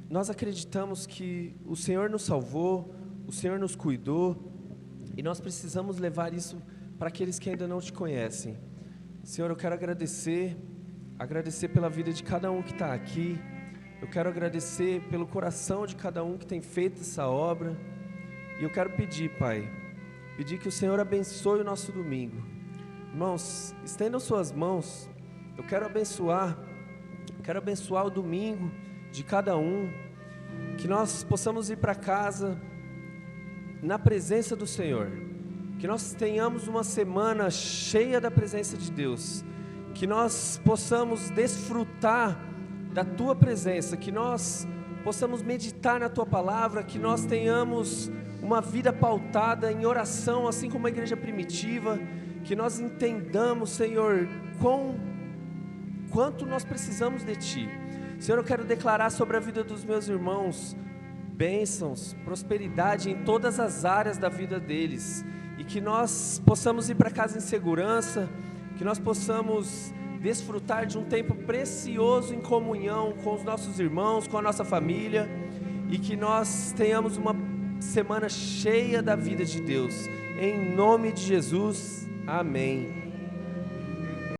nós acreditamos que o Senhor nos salvou, o Senhor nos cuidou, e nós precisamos levar isso para aqueles que ainda não Te conhecem. Senhor, eu quero agradecer pela vida de cada um que está aqui, eu quero agradecer pelo coração de cada um que tem feito essa obra, e eu quero pedir, Pai, que o Senhor abençoe o nosso domingo. Irmãos, estendam suas mãos. Eu quero abençoar o domingo de cada um, que nós possamos ir para casa na presença do Senhor, que nós tenhamos uma semana cheia da presença de Deus, que nós possamos desfrutar da Tua presença, que nós possamos meditar na Tua palavra, que nós tenhamos uma vida pautada em oração, assim como a igreja primitiva, que nós entendamos, Senhor, quanto nós precisamos de Ti. Senhor, eu quero declarar sobre a vida dos meus irmãos bênçãos, prosperidade em todas as áreas da vida deles, e que nós possamos ir para casa em segurança, que nós possamos desfrutar de um tempo precioso em comunhão com os nossos irmãos, com a nossa família, e que nós tenhamos uma semana cheia da vida de Deus, em nome de Jesus, amém.